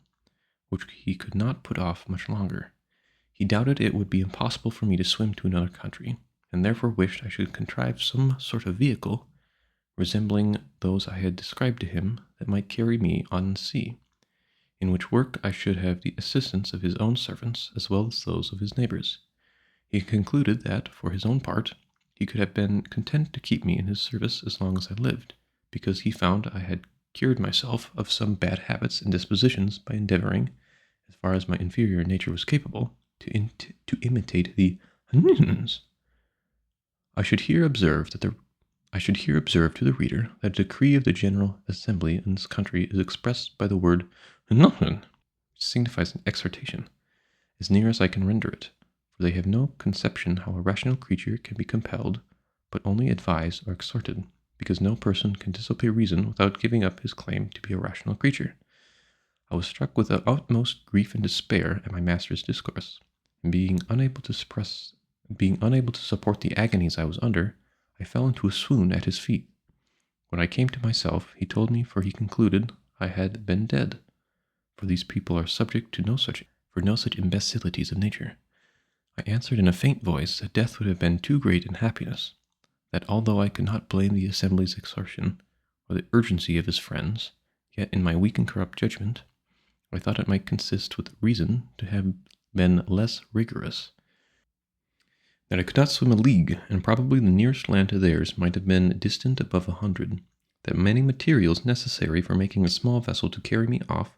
which he could not put off much longer. He doubted it would be impossible for me to swim to another country, and therefore wished I should contrive some sort of vehicle resembling those I had described to him that might carry me on the sea. in which work I should have the assistance of his own servants as well as those of his neighbors. He concluded that, for his own part, he could have been content to keep me in his service as long as I lived, because he found I had cured myself of some bad habits and dispositions by endeavoring, as far as my inferior nature was capable, to imitate the Houyhnhnms. I should here observe to the reader that a decree of the General Assembly in this country is expressed by the word "Houyhnhnm," which signifies an exhortation, as near as I can render it, for they have no conception how a rational creature can be compelled, but only advised or exhorted, because no person can disobey reason without giving up his claim to be a rational creature. I was struck with the utmost grief and despair at my master's discourse, and being unable to support the agonies I was under, I fell into a swoon at his feet. When I came to myself, he told me, for he concluded I had been dead, for these people are subject to no such imbecilities of nature. I answered in a faint voice that death would have been too great an happiness, that although I could not blame the Assembly's exertion or the urgency of his friends, yet in my weak and corrupt judgment, I thought it might consist with reason to have been less rigorous, that I could not swim a league, and probably the nearest land to theirs might have been distant above 100, that many materials necessary for making a small vessel to carry me off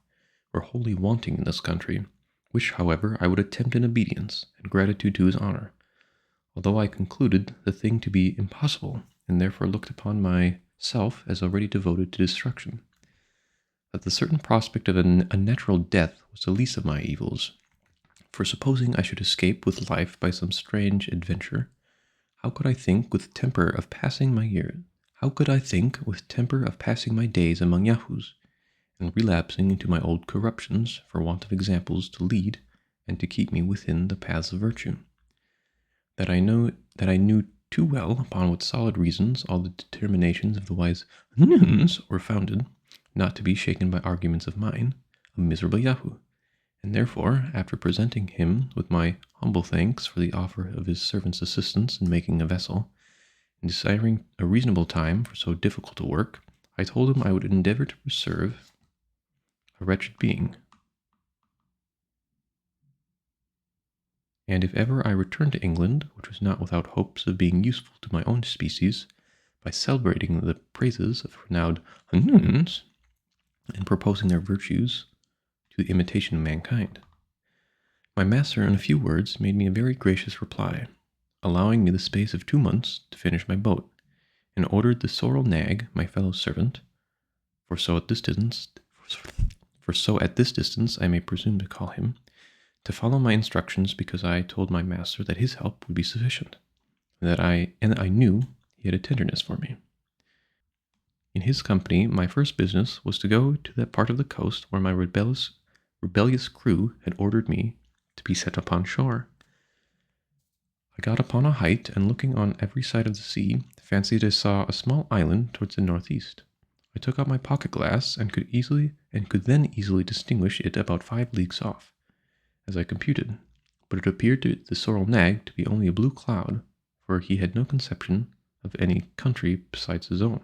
were wholly wanting in this country, which, however, I would attempt in obedience and gratitude to his honor, although I concluded the thing to be impossible, and therefore looked upon myself as already devoted to destruction. That the certain prospect of a natural death was the least of my evils, for supposing I should escape with life by some strange adventure, how could I think with temper of passing my days among Yahoos, and relapsing into my old corruptions for want of examples to lead and to keep me within the paths of virtue? That I knew too well upon what solid reasons all the determinations of the wise Houyhnhnms were founded, not to be shaken by arguments of mine, a miserable Yahoo. And therefore, after presenting him with my humble thanks for the offer of his servant's assistance in making a vessel, and desiring a reasonable time for so difficult a work, I told him I would endeavor to preserve a wretched being. And if ever I returned to England, which was not without hopes of being useful to my own species, by celebrating the praises of renowned Houyhnhnms, and proposing their virtues to the imitation of mankind. My master, in a few words, made me a very gracious reply, allowing me the space of 2 months to finish my boat, and ordered the sorrel nag, my fellow servant, for so at this distance I may presume to call him, to follow my instructions, because I told my master that his help would be sufficient, and that I knew he had a tenderness for me. In his company, my first business was to go to that part of the coast where my rebellious crew had ordered me to be set upon shore. I got upon a height, and looking on every side of the sea, fancied I saw a small island towards the northeast. I took out my pocket glass, and could then easily distinguish it about 5 leagues off, as I computed, but it appeared to the sorrel nag to be only a blue cloud, for he had no conception of any country besides his own,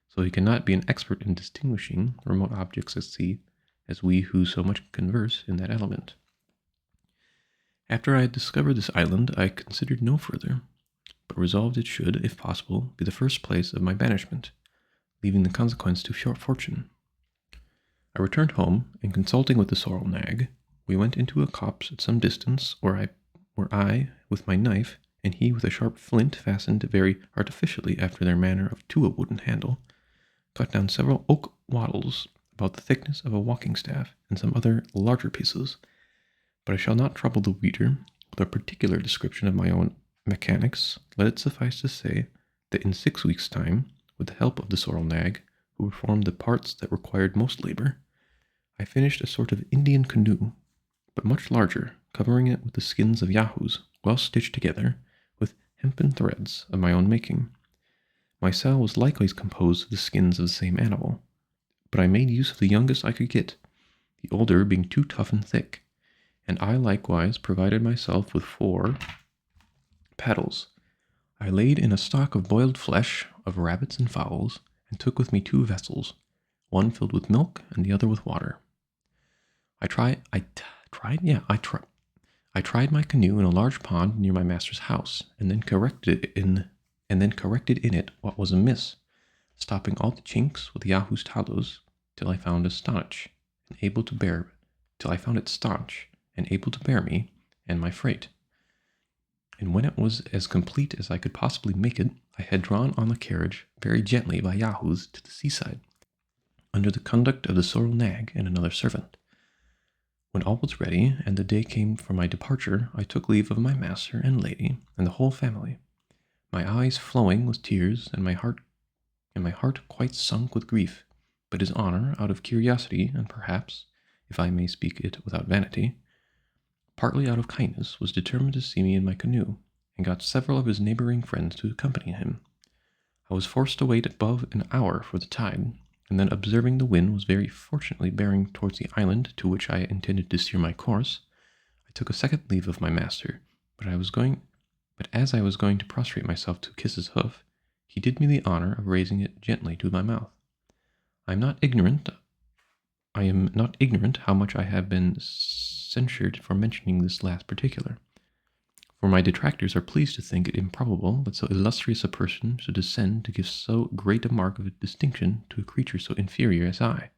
so he cannot be an expert in distinguishing remote objects at sea, as we who so much converse in that element. After I had discovered this island, I considered no further, but resolved it should, if possible, be the first place of my banishment, leaving the consequence to fortune. I returned home, and consulting with the sorrel nag, we went into a copse at some distance, where I, with my knife, and he with a sharp flint fastened very artificially after their manner to a wooden handle, cut down several oak wattles about the thickness of a walking staff, and some other larger pieces. But I shall not trouble the reader with a particular description of my own mechanics. Let it suffice to say that in 6 weeks' time, with the help of the sorrel nag, who performed the parts that required most labor, I finished a sort of Indian canoe, but much larger, covering it with the skins of Yahoos, well stitched together, with hempen threads of my own making. My sail was likewise composed of the skins of the same animal, but I made use of the youngest I could get, the older being too tough and thick, and I likewise provided myself with 4 paddles. I laid in a stock of boiled flesh of rabbits and fowls, and took with me 2 vessels, one filled with milk and the other with water. I tried. Tried. Yeah, I tried. I tried my canoe in a large pond near my master's house, and then corrected in it what was amiss, stopping all the chinks with Yahoo's talos till I found it staunch and able to bear me and my freight. And when it was as complete as I could possibly make it, I had drawn on the carriage very gently by Yahoos to the seaside, under the conduct of the sorrel nag and another servant. When all was ready, and the day came for my departure, I took leave of my master and lady and the whole family, my eyes flowing with tears, and my heart quite sunk with grief. But his honor, out of curiosity, and perhaps, if I may speak it without vanity, partly out of kindness, was determined to see me in my canoe, and got several of his neighboring friends to accompany him. I was forced to wait above an hour for the tide, and then observing the wind was very fortunately bearing towards the island to which I intended to steer my course, I took a second leave of my master, but as I was going to prostrate myself to kiss his hoof, he did me the honor of raising it gently to my mouth. I am not ignorant how much I have been censured for mentioning this last particular, for my detractors are pleased to think it improbable that so illustrious a person should descend to give so great a mark of distinction to a creature so inferior as I.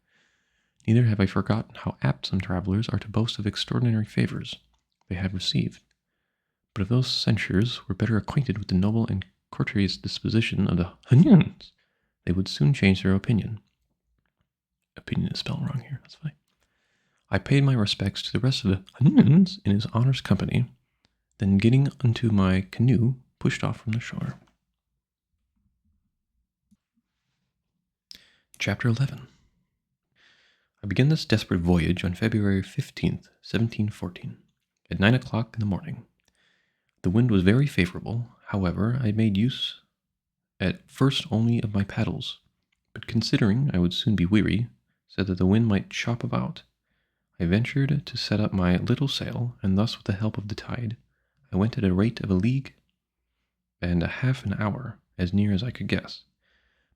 Neither have I forgotten how apt some travelers are to boast of extraordinary favors they have received. But if those censures were better acquainted with the noble and courteous disposition of the Houyhnhnms, they would soon change their opinion. Opinion is spelled wrong here, that's fine. I paid my respects to the rest of the Houyhnhnms in his honor's company, then getting into my canoe, pushed off from the shore. Chapter 11. I began this desperate voyage on February 15th, 1714, at 9 o'clock in the morning. The wind was very favorable. However, I made use at first only of my paddles, but considering I would soon be weary, said that the wind might chop about. I ventured to set up my little sail, and thus with the help of the tide, I went at a rate of a league and a half an hour, as near as I could guess.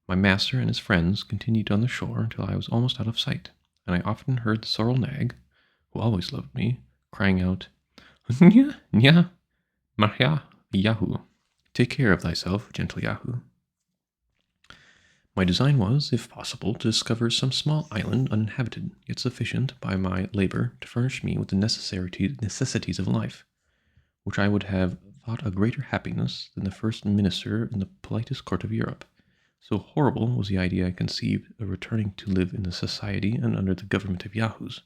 My master and his friends continued on the shore until I was almost out of sight, and I often heard the sorrel nag, who always loved me, crying out, "Nya, nya, Mahya, Yahoo! Take care of thyself, gentle Yahoo." My design was, if possible, to discover some small island uninhabited, yet sufficient by my labor to furnish me with the necessities of life, which I would have thought a greater happiness than the first minister in the politest court of Europe. So horrible was the idea I conceived of returning to live in the society and under the government of Yahoos.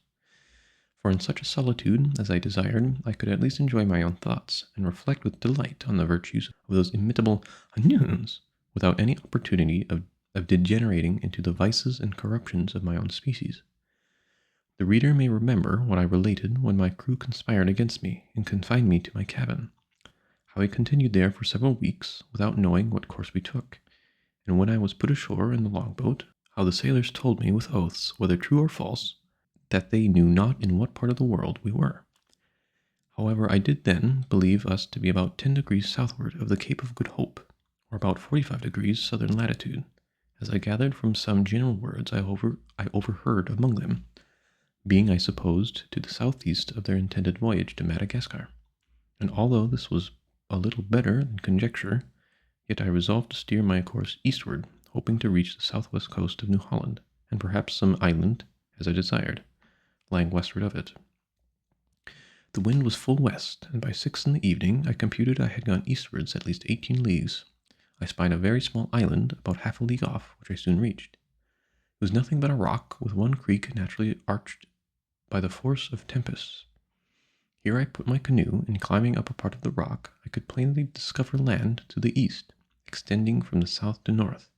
For in such a solitude as I desired, I could at least enjoy my own thoughts, and reflect with delight on the virtues of those imitable Houyhnhnms, without any opportunity of degenerating into the vices and corruptions of my own species. The reader may remember what I related when my crew conspired against me and confined me to my cabin, how I continued there for several weeks without knowing what course we took, and when I was put ashore in the longboat, how the sailors told me with oaths, whether true or false, that they knew not in what part of the world we were. However, I did then believe us to be about 10 degrees southward of the Cape of Good Hope, or about 45 degrees southern latitude, as I gathered from some general words I overheard among them, being, I supposed, to the southeast of their intended voyage to Madagascar. And although this was a little better than conjecture, yet I resolved to steer my course eastward, hoping to reach the southwest coast of New Holland, and perhaps some island, as I desired, lying westward of it. The wind was full west, and by 6 in the evening I computed I had gone eastwards at least 18 leagues. I spied a very small island about half a league off, which I soon reached. It was nothing but a rock, with one creek naturally arched by the force of tempests. Here I put my canoe, and climbing up a part of the rock, I could plainly discover land to the east, extending from the south to north.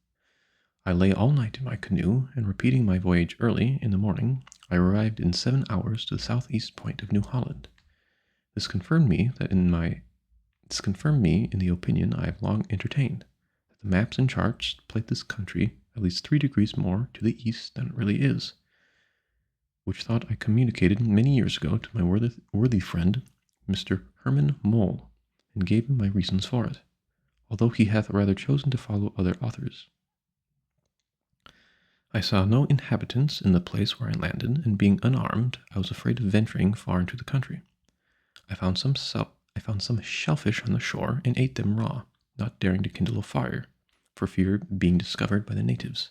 I lay all night in my canoe, and repeating my voyage early in the morning, I arrived in 7 hours to the southeast point of New Holland. This confirmed me in the opinion I have long entertained, that the maps and charts place this country at least 3 degrees more to the east than it really is, which thought I communicated many years ago to my worthy friend, Mr. Herman Mole, and gave him my reasons for it, although he hath rather chosen to follow other authors. I saw no inhabitants in the place where I landed, and being unarmed, I was afraid of venturing far into the country. I found some shellfish on the shore and ate them raw, not daring to kindle a fire, for fear of being discovered by the natives.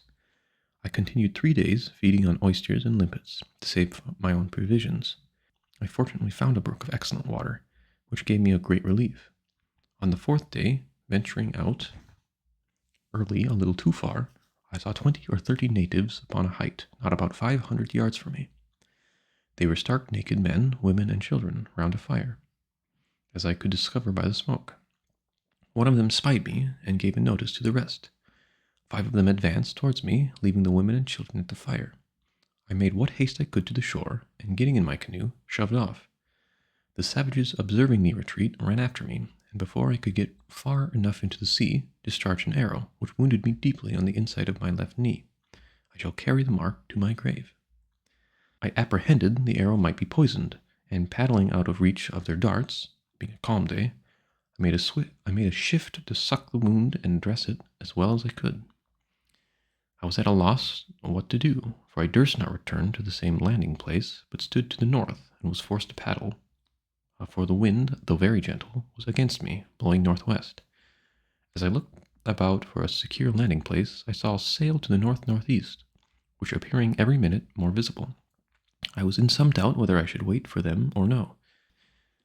I continued 3 days feeding on oysters and limpets to save my own provisions. I fortunately found a brook of excellent water, which gave me a great relief. On the 4th day, venturing out early a little too far, I saw 20 or 30 natives upon a height not about 500 yards from me. They were stark naked men, women, and children round a fire, as I could discover by the smoke. One of them spied me and gave a notice to the rest. 5 of them advanced towards me, leaving the women and children at the fire. I made what haste I could to the shore, and getting in my canoe, shoved off. The savages, observing me retreat, ran after me, and before I could get far enough into the sea, discharged an arrow, which wounded me deeply on the inside of my left knee. I shall carry the mark to my grave. I apprehended the arrow might be poisoned, and paddling out of reach of their darts, being a calm day, I made a shift to suck the wound and dress it as well as I could. I was at a loss what to do, for I durst not return to the same landing place, but stood to the north, and was forced to paddle, for the wind, though very gentle, was against me, blowing northwest. As I looked about for a secure landing place, I saw a sail to the north-northeast, which appearing every minute more visible. I was in some doubt whether I should wait for them or no.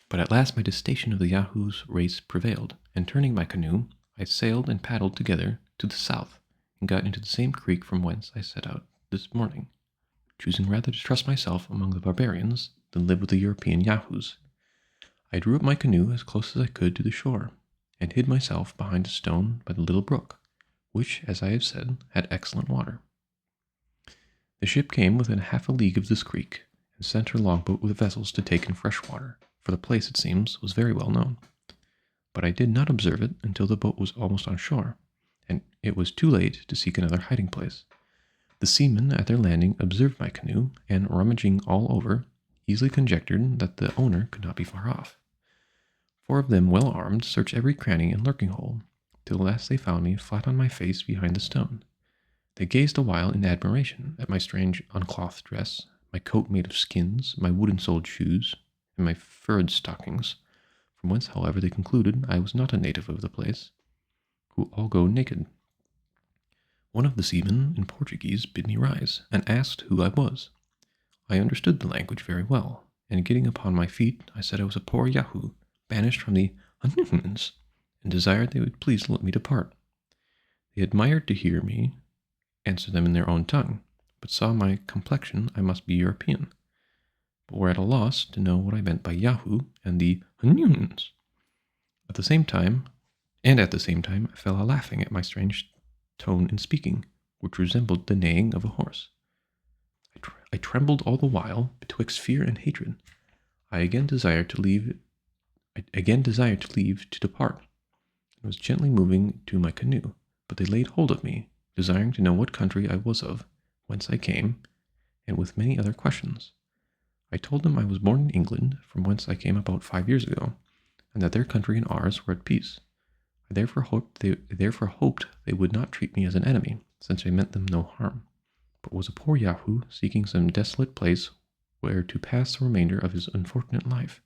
But at last my detestation of the Yahoo's race prevailed, and turning my canoe, I sailed and paddled together to the south, and got into the same creek from whence I set out this morning, choosing rather to trust myself among the barbarians than live with the European Yahoos. I drew up my canoe as close as I could to the shore, and hid myself behind a stone by the little brook, which, as I have said, had excellent water. The ship came within half a league of this creek, and sent her longboat with vessels to take in fresh water, for the place, it seems, was very well known. But I did not observe it until the boat was almost on shore, and it was too late to seek another hiding place. The seamen at their landing observed my canoe, and rummaging all over, easily conjectured that the owner could not be far off. 4 of them, well armed, searched every cranny and lurking hole, till at last they found me flat on my face behind the stone. They gazed awhile in admiration at my strange unclothed dress, my coat made of skins, my wooden-soled shoes, and my furred stockings, from whence, however, they concluded I was not a native of the place, who all go naked. One of the seamen, in Portuguese, bid me rise, and asked who I was. I understood the language very well, and getting upon my feet, I said I was a poor Yahoo, banished from the Houyhnhnms, and desired they would please let me depart. They admired to hear me answer them in their own tongue, but saw my complexion I must be European, but were at a loss to know what I meant by Yahoo and the Houyhnhnms. At the same time, I fell a laughing at my strange tone in speaking, which resembled the neighing of a horse. I trembled all the while betwixt fear and hatred. I again desired to leave to depart, and was gently moving to my canoe, but they laid hold of me, desiring to know what country I was of, whence I came, and with many other questions. I told them I was born in England, from whence I came about 5 years ago, and that their country and ours were at peace. I therefore hoped they would not treat me as an enemy, since I meant them no harm, but was a poor Yahoo seeking some desolate place where to pass the remainder of his unfortunate life.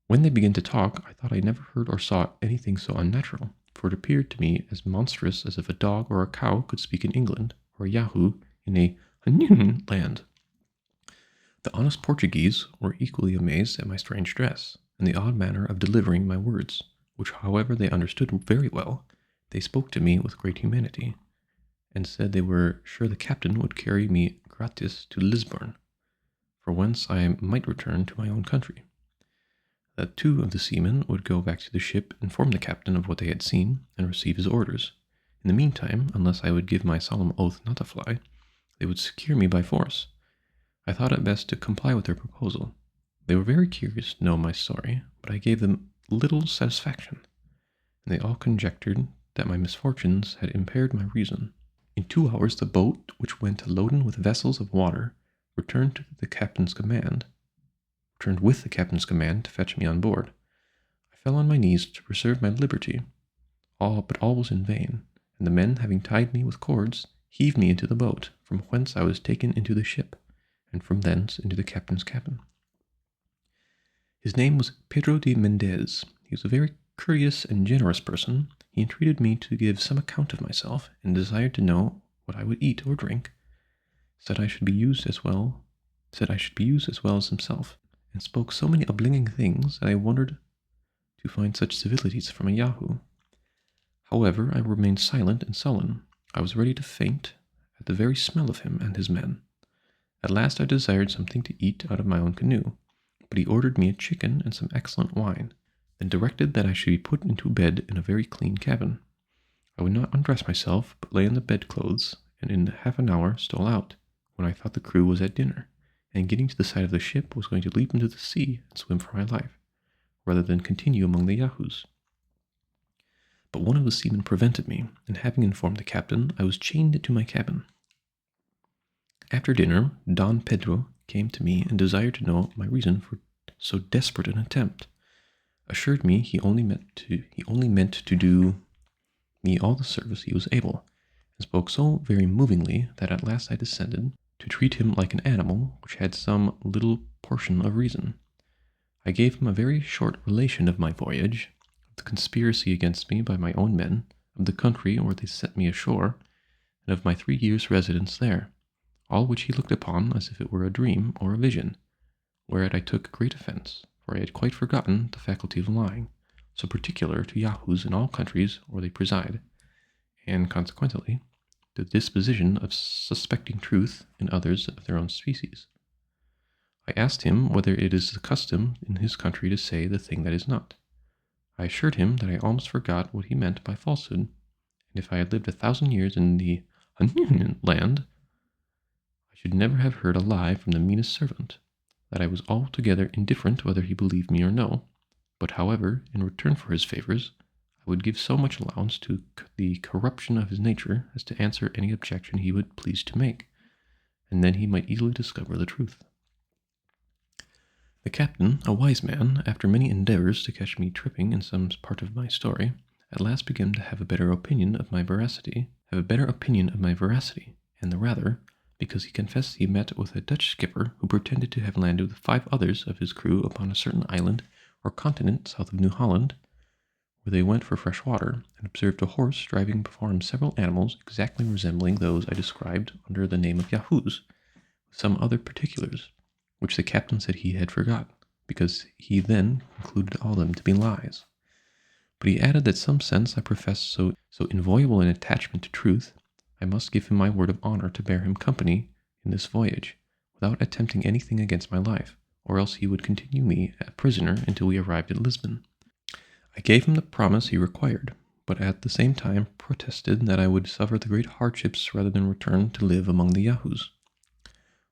When they began to talk, I thought I never heard or saw anything so unnatural, for it appeared to me as monstrous as if a dog or a cow could speak in England, or a Yahoo in a Houyhnhnm land. The honest Portuguese were equally amazed at my strange dress, and the odd manner of delivering my words, which however they understood very well. They spoke to me with great humanity, and said they were sure the captain would carry me gratis to Lisbon, for whence I might return to my own country. That 2 of the seamen would go back to the ship, inform the captain of what they had seen, and receive his orders. In the meantime, unless I would give my solemn oath not to fly, they would secure me by force. I thought it best to comply with their proposal. They were very curious to know my story, but I gave them little satisfaction, and they all conjectured that my misfortunes had impaired my reason. In 2 hours the boat, which went loaden with vessels of water, returned with the captain's command to fetch me on board. I fell on my knees to preserve my liberty, but all was in vain, and the men, having tied me with cords, heaved me into the boat, from whence I was taken into the ship, and from thence into the captain's cabin. His name was Pedro de Mendez. He was a very courteous and generous person. He entreated me to give some account of myself, and desired to know what I would eat or drink. Said I should be used as well as himself, and spoke so many obliging things that I wondered to find such civilities from a Yahoo. However, I remained silent and sullen. I was ready to faint at the very smell of him and his men. At last I desired something to eat out of my own canoe, but he ordered me a chicken and some excellent wine, then directed that I should be put into bed in a very clean cabin. I would not undress myself, but lay in the bedclothes, and in half an hour stole out, when I thought the crew was at dinner, and getting to the side of the ship was going to leap into the sea and swim for my life, rather than continue among the Yahoos. But one of the seamen prevented me, and having informed the captain, I was chained to my cabin. After dinner, Don Pedro came to me and desired to know my reason for so desperate an attempt. Assured me he only meant to do me all the service he was able, and spoke so very movingly that at last I descended to treat him like an animal which had some little portion of reason. I gave him a very short relation of my voyage, of the conspiracy against me by my own men, of the country where they set me ashore, and of my 3 years' residence there, all which he looked upon as if it were a dream or a vision, whereat I took great offense, for I had quite forgotten the faculty of lying, so particular to Yahoos in all countries where they preside, and consequently the disposition of suspecting truth in others of their own species. I asked him whether it is the custom in his country to say the thing that is not. I assured him that I almost forgot what he meant by falsehood, and if I had lived 1,000 years in the Houyhnhnms land, I should never have heard a lie from the meanest servant, that I was altogether indifferent whether he believed me or no, but however, in return for his favors, I would give so much allowance to the corruption of his nature as to answer any objection he would please to make, and then he might easily discover the truth. The captain, a wise man, after many endeavors to catch me tripping in some part of my story, at last began to have a better opinion of my veracity, and the rather, because he confessed he met with a Dutch skipper who pretended to have landed with 5 others of his crew upon a certain island or continent south of New Holland, where they went for fresh water, and observed a horse driving before him several animals exactly resembling those I described under the name of Yahoos, with some other particulars, which the captain said he had forgotten, because he then concluded all them to be lies. But he added that some sense I professed so inviolable an attachment to truth, I must give him my word of honor to bear him company in this voyage, without attempting anything against my life, or else he would continue me a prisoner until we arrived at Lisbon. I gave him the promise he required, but at the same time protested that I would suffer the great hardships rather than return to live among the Yahoos.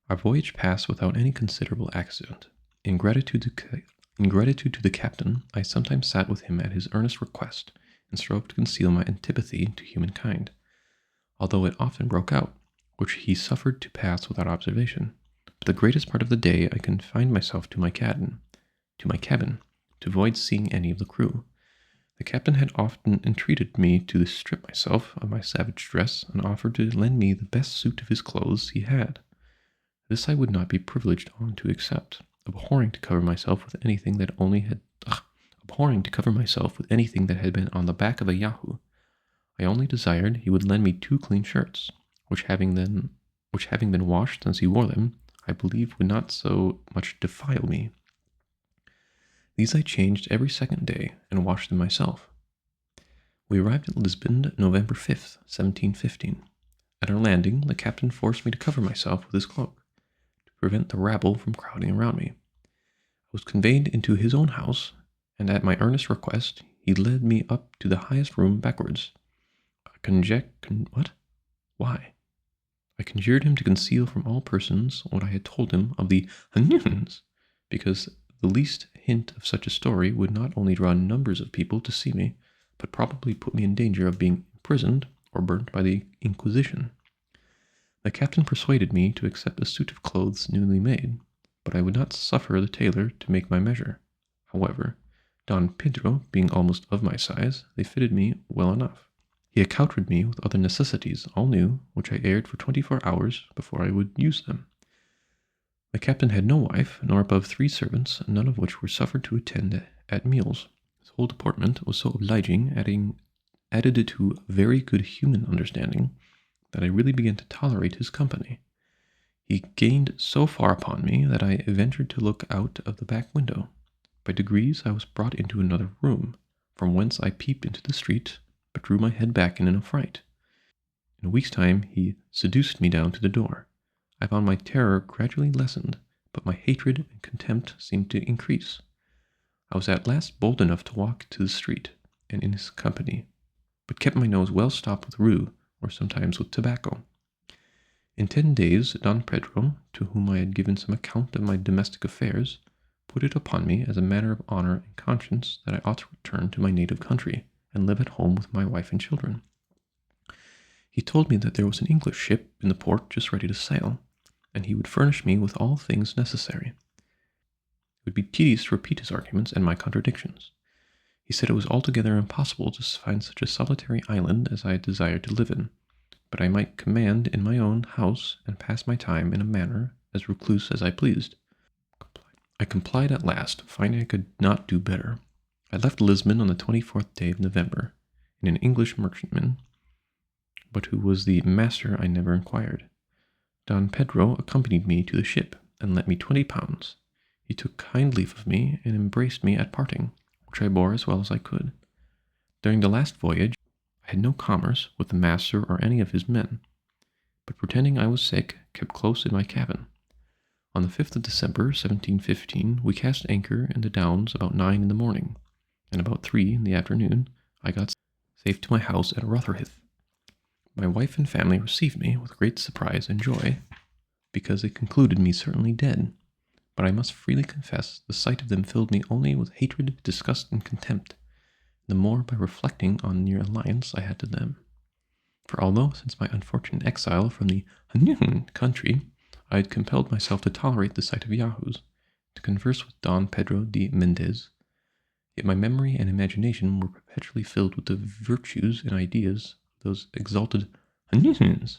Our voyage passed without any considerable accident. In gratitude to the captain, I sometimes sat with him at his earnest request, and strove to conceal my antipathy to humankind, although it often broke out, which he suffered to pass without observation. But the greatest part of the day I confined myself to my cabin, to avoid seeing any of the crew. The captain had often entreated me to strip myself of my savage dress, and offered to lend me the best suit of his clothes he had. This I would not be privileged on to accept, abhorring to cover myself with anything that had been on the back of a Yahoo. I only desired he would lend me 2 clean shirts, which having been washed since he wore them, I believe would not so much defile me. These I changed every second day, and washed them myself. We arrived at Lisbon November 5th, 1715. At our landing, the captain forced me to cover myself with his cloak, to prevent the rabble from crowding around me. I was conveyed into his own house, and at my earnest request, he led me up to the highest room backwards. Why? I conjured him to conceal from all persons what I had told him of the Houyhnhnms, because the least hint of such a story would not only draw numbers of people to see me, but probably put me in danger of being imprisoned or burnt by the Inquisition. The captain persuaded me to accept a suit of clothes newly made, but I would not suffer the tailor to make my measure. However, Don Pedro being almost of my size, they fitted me well enough. He accoutred me with other necessities, all new, which I aired for 24 hours before I would use them. The captain had no wife, nor above 3 servants, none of which were suffered to attend at meals. His whole deportment was so obliging, added to very good human understanding, that I really began to tolerate his company. He gained so far upon me that I ventured to look out of the back window. By degrees I was brought into another room, from whence I peeped into the street, but drew my head back in an affright. In a week's time he seduced me down to the door. I found my terror gradually lessened, but my hatred and contempt seemed to increase. I was at last bold enough to walk to the street, and in his company, but kept my nose well stopped with rue, or sometimes with tobacco. In 10 days, Don Pedro, to whom I had given some account of my domestic affairs, put it upon me as a matter of honor and conscience that I ought to return to my native country, and live at home with my wife and children. He told me that there was an English ship in the port just ready to sail, and he would furnish me with all things necessary. It would be tedious to repeat his arguments and my contradictions. He said it was altogether impossible to find such a solitary island as I desired to live in, but I might command in my own house and pass my time in a manner as recluse as I pleased. I complied at last, finding I could not do better. I left Lisbon on the 24th day of November, in an English merchantman, but who was the master I never inquired. Don Pedro accompanied me to the ship, and lent me 20 pounds. He took kind leave of me, and embraced me at parting, which I bore as well as I could. During the last voyage, I had no commerce with the master or any of his men, but pretending I was sick, kept close in my cabin. On the 5th of December, 1715, we cast anchor in the Downs about 9 in the morning, and about 3 in the afternoon I got safe to my house at Rotherhithe. My wife and family received me with great surprise and joy, because they concluded me certainly dead, but I must freely confess the sight of them filled me only with hatred, disgust, and contempt, the more by reflecting on the near alliance I had to them. For although, since my unfortunate exile from the Houyhnhnms country, I had compelled myself to tolerate the sight of Yahoos, to converse with Don Pedro de Mendez, yet my memory and imagination were perpetually filled with the virtues and ideas of those exalted Houyhnhnms,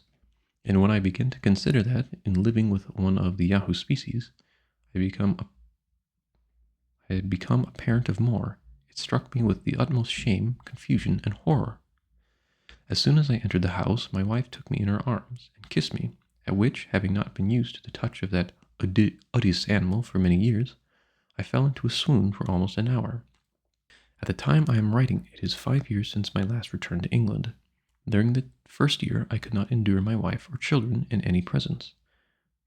and when I began to consider that, in living with one of the Yahoo species, I had become a parent of more, it struck me with the utmost shame, confusion, and horror. As soon as I entered the house, my wife took me in her arms, and kissed me, at which, having not been used to the touch of that odious animal for many years, I fell into a swoon for almost an hour. At the time I am writing, it is 5 years since my last return to England. During the first year I could not endure my wife or children in any presence.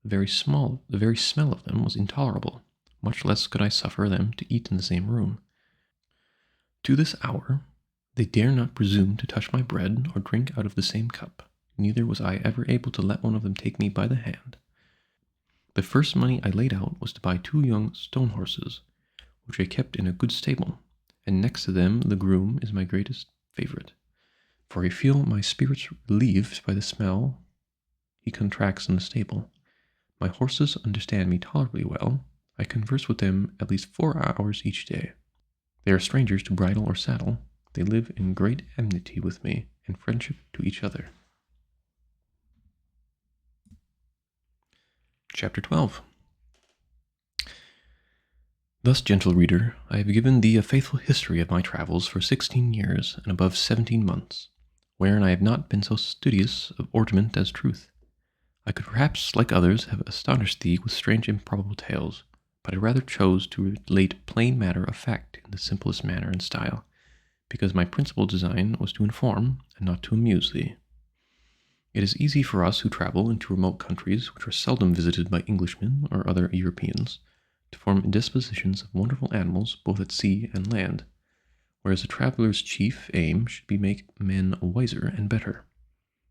The very smell of them was intolerable, much less could I suffer them to eat in the same room. To this hour, they dare not presume to touch my bread or drink out of the same cup, neither was I ever able to let one of them take me by the hand. The first money I laid out was to buy 2 young stone horses, which I kept in a good stable, and next to them the groom is my greatest favorite, for I feel my spirits relieved by the smell he contracts in the stable. My horses understand me tolerably well. I converse with them at least 4 hours each day. They are strangers to bridle or saddle. They live in great enmity with me, and friendship to each other. Chapter 12. Thus, gentle reader, I have given thee a faithful history of my travels for 16 years and above 17 months, wherein I have not been so studious of ornament as truth. I could perhaps, like others, have astonished thee with strange improbable tales, but I rather chose to relate plain matter of fact in the simplest manner and style, because my principal design was to inform and not to amuse thee. It is easy for us who travel into remote countries which are seldom visited by Englishmen or other Europeans to form dispositions of wonderful animals both at sea and land, whereas a traveler's chief aim should be make men wiser and better,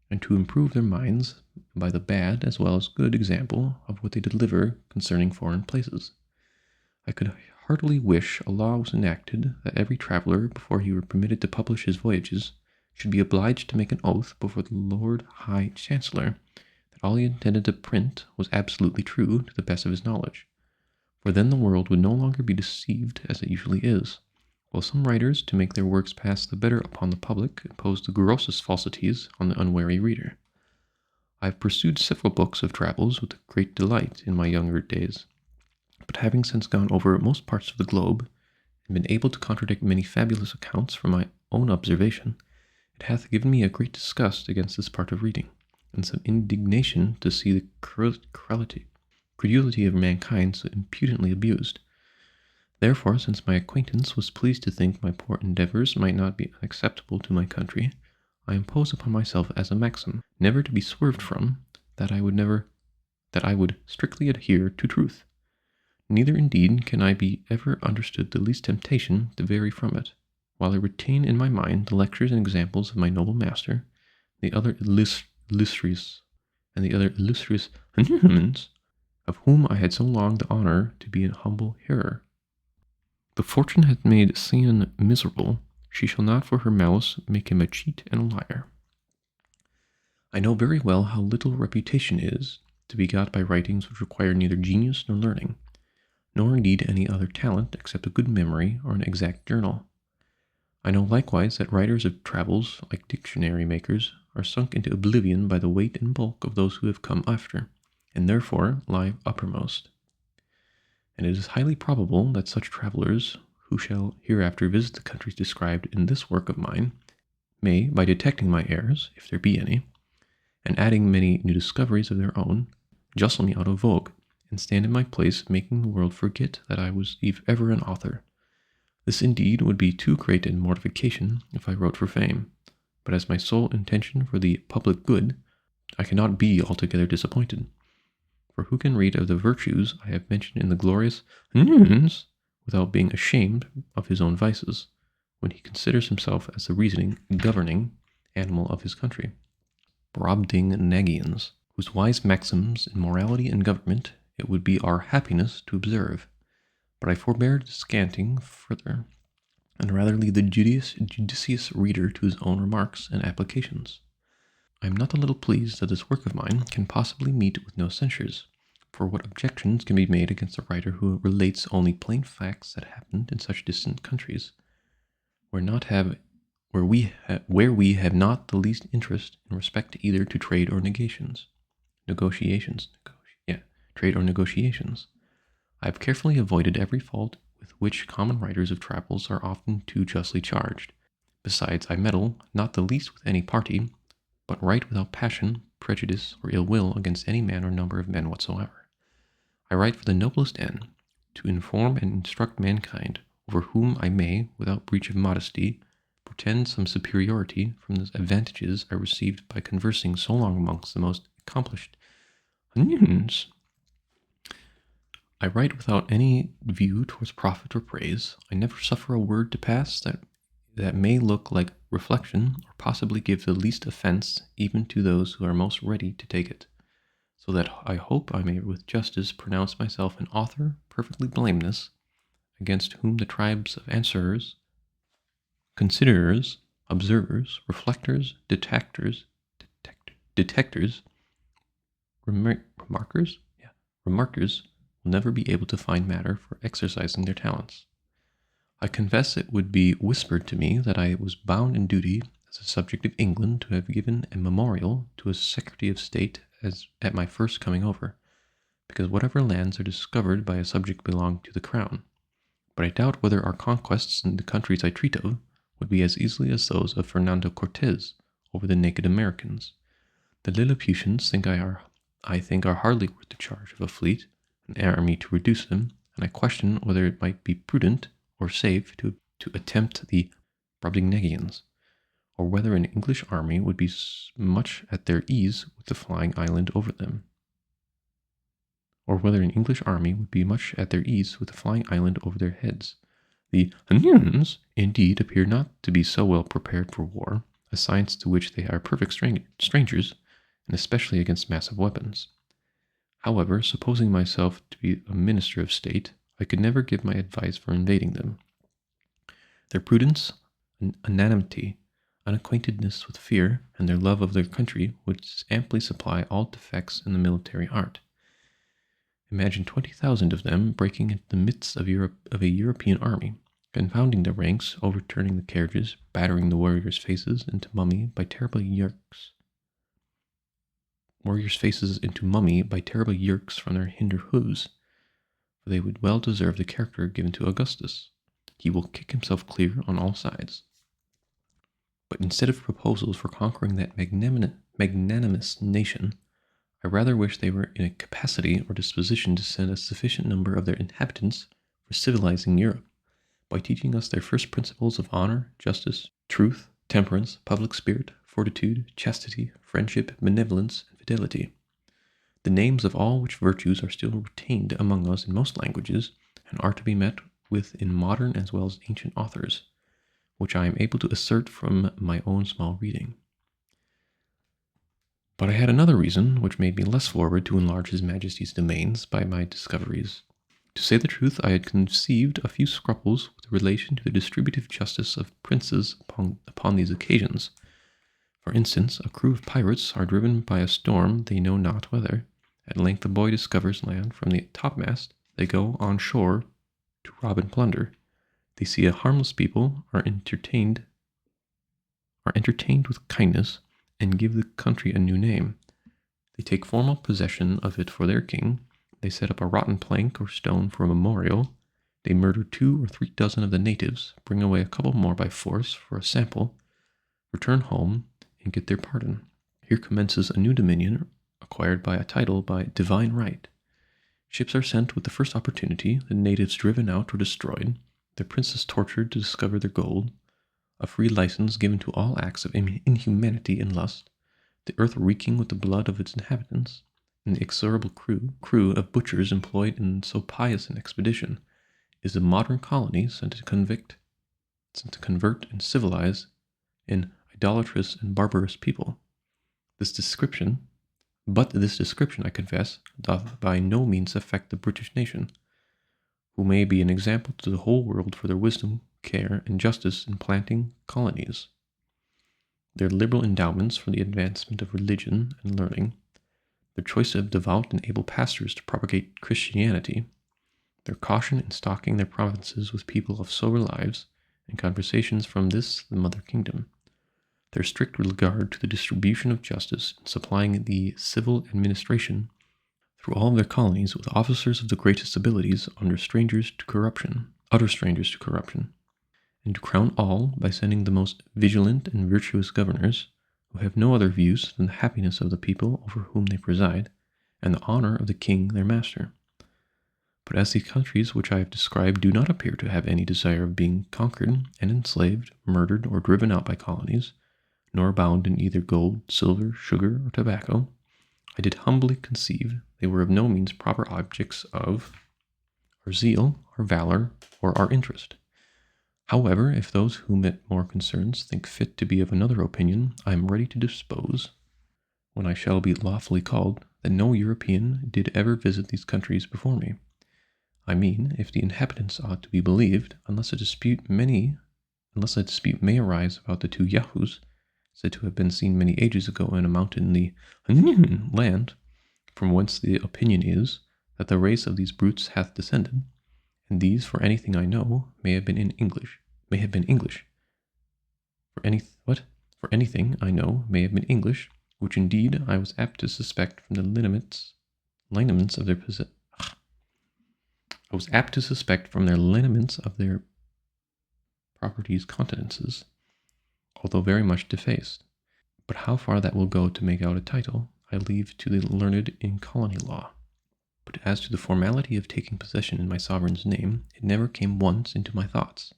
and to improve their minds by the bad as well as good example of what they deliver concerning foreign places. I could heartily wish a law was enacted that every traveler, before he were permitted to publish his voyages, should be obliged to make an oath before the Lord High Chancellor that all he intended to print was absolutely true to the best of his knowledge, for then the world would no longer be deceived as it usually is, while some writers, to make their works pass the better upon the public, impose the grossest falsities on the unwary reader. I have pursued several books of travels with great delight in my younger days, but having since gone over most parts of the globe, and been able to contradict many fabulous accounts from my own observation, it hath given me a great disgust against this part of reading, and some indignation to see the credulity of mankind so impudently abused. Therefore, since my acquaintance was pleased to think my poor endeavours might not be unacceptable to my country, I impose upon myself as a maxim, never to be swerved from, that I would strictly adhere to truth. Neither indeed can I be ever understood the least temptation to vary from it, while I retain in my mind the lectures and examples of my noble master, the other illustrious Houyhnhnms, of whom I had so long the honour to be an humble hearer. The fortune hath made Sian miserable, she shall not for her malice make him a cheat and a liar. I know very well how little reputation is to be got by writings which require neither genius nor learning, nor indeed any other talent except a good memory or an exact journal. I know likewise that writers of travels, like dictionary makers, are sunk into oblivion by the weight and bulk of those who have come after, and therefore lie uppermost. And it is highly probable that such travellers, who shall hereafter visit the countries described in this work of mine, may, by detecting my errors, if there be any, and adding many new discoveries of their own, justle me out of vogue, and stand in my place, making the world forget that I was ever an author. This indeed would be too great a mortification if I wrote for fame, but as my sole intention for the public good, I cannot be altogether disappointed. For who can read of the virtues I have mentioned in the glorious Houyhnhnms without being ashamed of his own vices, when he considers himself as the reasoning, governing animal of his country? Brobdingnagians, whose wise maxims in morality and government it would be our happiness to observe. But I forbear descanting further, and rather leave the judicious reader to his own remarks and applications. I am not a little pleased that this work of mine can possibly meet with no censures, for what objections can be made against a writer who relates only plain facts that happened in such distant countries, where we have not the least interest in respect either to trade or trade or negotiations. I have carefully avoided every fault with which common writers of travels are often too justly charged. Besides, I meddle not the least with any party, but write without passion, prejudice, or ill will against any man or number of men whatsoever. I write for the noblest end, to inform and instruct mankind, over whom I may, without breach of modesty, pretend some superiority from the advantages I received by conversing so long amongst the most accomplished Houyhnhnms. I write without any view towards profit or praise. I never suffer a word to pass that may look like reflection or possibly give the least offense even to those who are most ready to take it, so that I hope I may with justice pronounce myself an author perfectly blameless, against whom the tribes of answerers, considerers, observers, reflectors, detectors, remarkers will never be able to find matter for exercising their talents. I confess it would be whispered to me that I was bound in duty as a subject of England to have given a memorial to a Secretary of State as at my first coming over, because whatever lands are discovered by a subject belong to the crown. But I doubt whether our conquests in the countries I treat of would be as easily as those of Fernando Cortez over the naked Americans. The Lilliputians I think are hardly worth the charge of a fleet, an army to reduce them, and I question whether it might be prudent or safe to attempt the Brobdingnagians, or whether an English army would be much at their ease with the flying island over them. Their heads. The Houyhnhnms, indeed, appear not to be so well prepared for war, a science to which they are perfect strangers, and especially against massive weapons. However, supposing myself to be a minister of state, I could never give my advice for invading them. Their prudence, anonymity, unacquaintedness with fear, and their love of their country would amply supply all defects in the military art. Imagine 20,000 of them breaking into the midst of a European army, confounding the ranks, overturning the carriages, battering the warriors' faces into mummy by terrible yerks. Warriors' faces into mummy by terrible yerks from their hinder hooves, for they would well deserve the character given to Augustus. He will kick himself clear on all sides. But instead of proposals for conquering that magnanimous nation, I rather wish they were in a capacity or disposition to send a sufficient number of their inhabitants for civilizing Europe, by teaching us their first principles of honor, justice, truth, temperance, public spirit, fortitude, chastity, friendship, benevolence, and fidelity. The names of all which virtues are still retained among us in most languages, and are to be met with in modern as well as ancient authors, which I am able to assert from my own small reading. But I had another reason which made me less forward to enlarge His Majesty's domains by my discoveries. To say the truth, I had conceived a few scruples with relation to the distributive justice of princes upon these occasions. For instance, a crew of pirates are driven by a storm they know not whither. At length a boy discovers land from the topmast. They go on shore to rob and plunder. They see a harmless people, are entertained with kindness, and give the country a new name. They take formal possession of it for their king. They set up a rotten plank or stone for a memorial. They murder 2 or 3 dozen of the natives, bring away a couple more by force for a sample, return home, and get their pardon. Here commences a new dominion, acquired by a title by divine right. Ships are sent with the first opportunity, the natives driven out or destroyed, their princes tortured to discover their gold, a free license given to all acts of inhumanity and lust, the earth reeking with the blood of its inhabitants, and the execrable crew of butchers employed in so pious an expedition, is the modern colony sent to convert and civilize an idolatrous and barbarous people. This description, I confess, doth by no means affect the British nation, who may be an example to the whole world for their wisdom, care, and justice in planting colonies. Their liberal endowments for the advancement of religion and learning, their choice of devout and able pastors to propagate Christianity, their caution in stocking their provinces with people of sober lives and conversations from this, the mother kingdom, their strict regard to the distribution of justice in supplying the civil administration through all their colonies with officers of the greatest abilities utter strangers to corruption, and to crown all by sending the most vigilant and virtuous governors, who have no other views than the happiness of the people over whom they preside, and the honor of the king their master. But as the countries which I have described do not appear to have any desire of being conquered and enslaved, murdered, or driven out by colonies, nor abound in either gold, silver, sugar, or tobacco, I did humbly conceive they were of no means proper objects of our zeal, our valor, or our interest. However, if those whom it more concerns think fit to be of another opinion, I am ready to dispose, when I shall be lawfully called, that no European did ever visit these countries before me. I mean, if the inhabitants ought to be believed, unless a dispute may arise about the 2 Yahoos, said to have been seen many ages ago in a mountain in the Houyhnhnms land, from whence the opinion is that the race of these brutes hath descended, and these, for anything I know, may have been English. For anything I know may have been English, which indeed I was apt to suspect from the lineaments of their properties' countenances, although very much defaced. But how far that will go to make out a title, I leave to the learned in colony law. But as to the formality of taking possession in my sovereign's name, it never came once into my thoughts.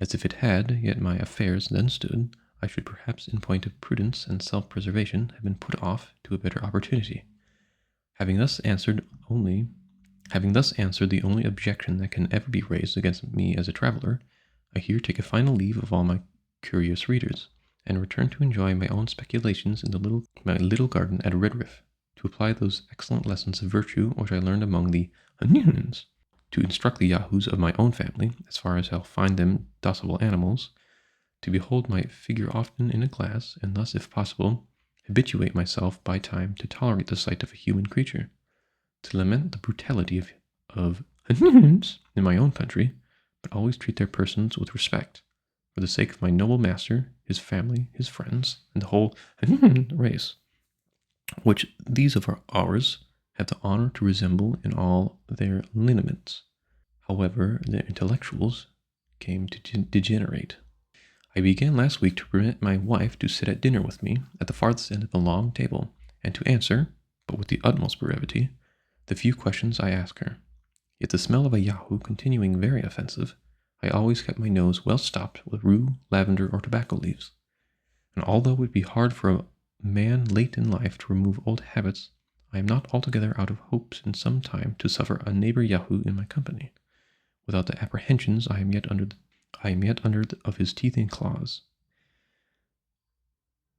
As if it had, yet my affairs then stood, I should perhaps in point of prudence and self-preservation have been put off to a better opportunity. Having thus answered the only objection that can ever be raised against me as a traveler, I here take a final leave of all my curious readers, and return to enjoy my own speculations in my little garden at Redriff, to apply those excellent lessons of virtue which I learned among the Houyhnhnms, to instruct the Yahoos of my own family, as far as I'll find them docile animals, to behold my figure often in a glass, and thus, if possible, habituate myself by time to tolerate the sight of a human creature, to lament the brutality of Houyhnhnms in my own country, but always treat their persons with respect, for the sake of my noble master, his family, his friends, and the whole race, which these of ours have the honor to resemble in all their lineaments. However, their intellectuals came to degenerate. I began last week to permit my wife to sit at dinner with me at the farthest end of the long table, and to answer, but with the utmost brevity, the few questions I asked her. Yet the smell of a Yahoo continuing very offensive, I always kept my nose well stopped with rue, lavender, or tobacco leaves. And although it would be hard for a man late in life to remove old habits, I am not altogether out of hopes in some time to suffer a neighbor Yahoo in my company, without the apprehensions I am yet under of his teeth and claws.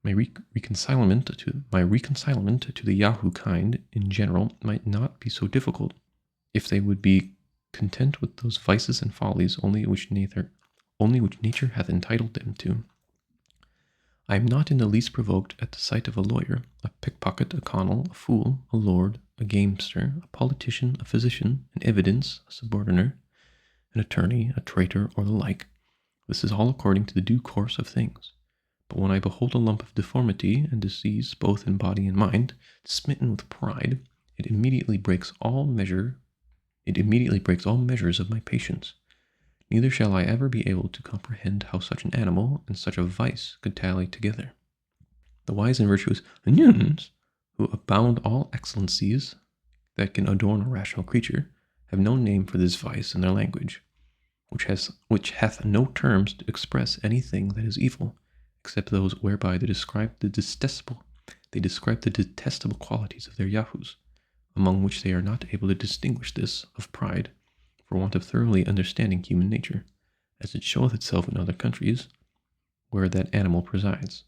My reconcilement to the Yahoo kind in general might not be so difficult if they would be content with those vices and follies only which nature hath entitled them to. I am not in the least provoked at the sight of a lawyer, a pickpocket, a connel, a fool, a lord, a gamester, a politician, a physician, an evidence, a subordinator, an attorney, a traitor, or the like. This is all according to the due course of things. But when I behold a lump of deformity and disease both in body and mind, smitten with pride, it immediately breaks all measures of my patience. Neither shall I ever be able to comprehend how such an animal and such a vice could tally together. The wise and virtuous Houyhnhnms, who abound all excellencies that can adorn a rational creature, have no name for this vice in their language, which hath no terms to express anything that is evil, except those whereby they describe the detestable qualities of their Yahoos, among which they are not able to distinguish this of pride, for want of thoroughly understanding human nature, as it showeth itself in other countries where that animal presides.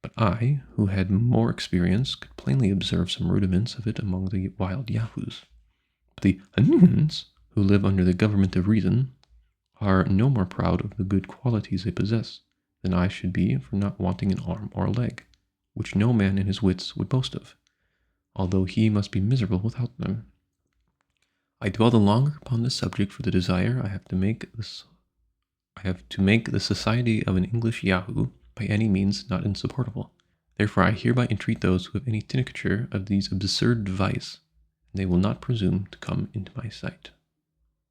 But I, who had more experience, could plainly observe some rudiments of it among the wild Yahoos. But the Houyhnhnms, who live under the government of reason, are no more proud of the good qualities they possess than I should be for not wanting an arm or a leg, which no man in his wits would boast of, although he must be miserable without them. I dwell the longer upon this subject for the desire I have to make the society of an English Yahoo by any means not insupportable. Therefore I hereby entreat those who have any tincture of these absurd vice, and they will not presume to come into my sight.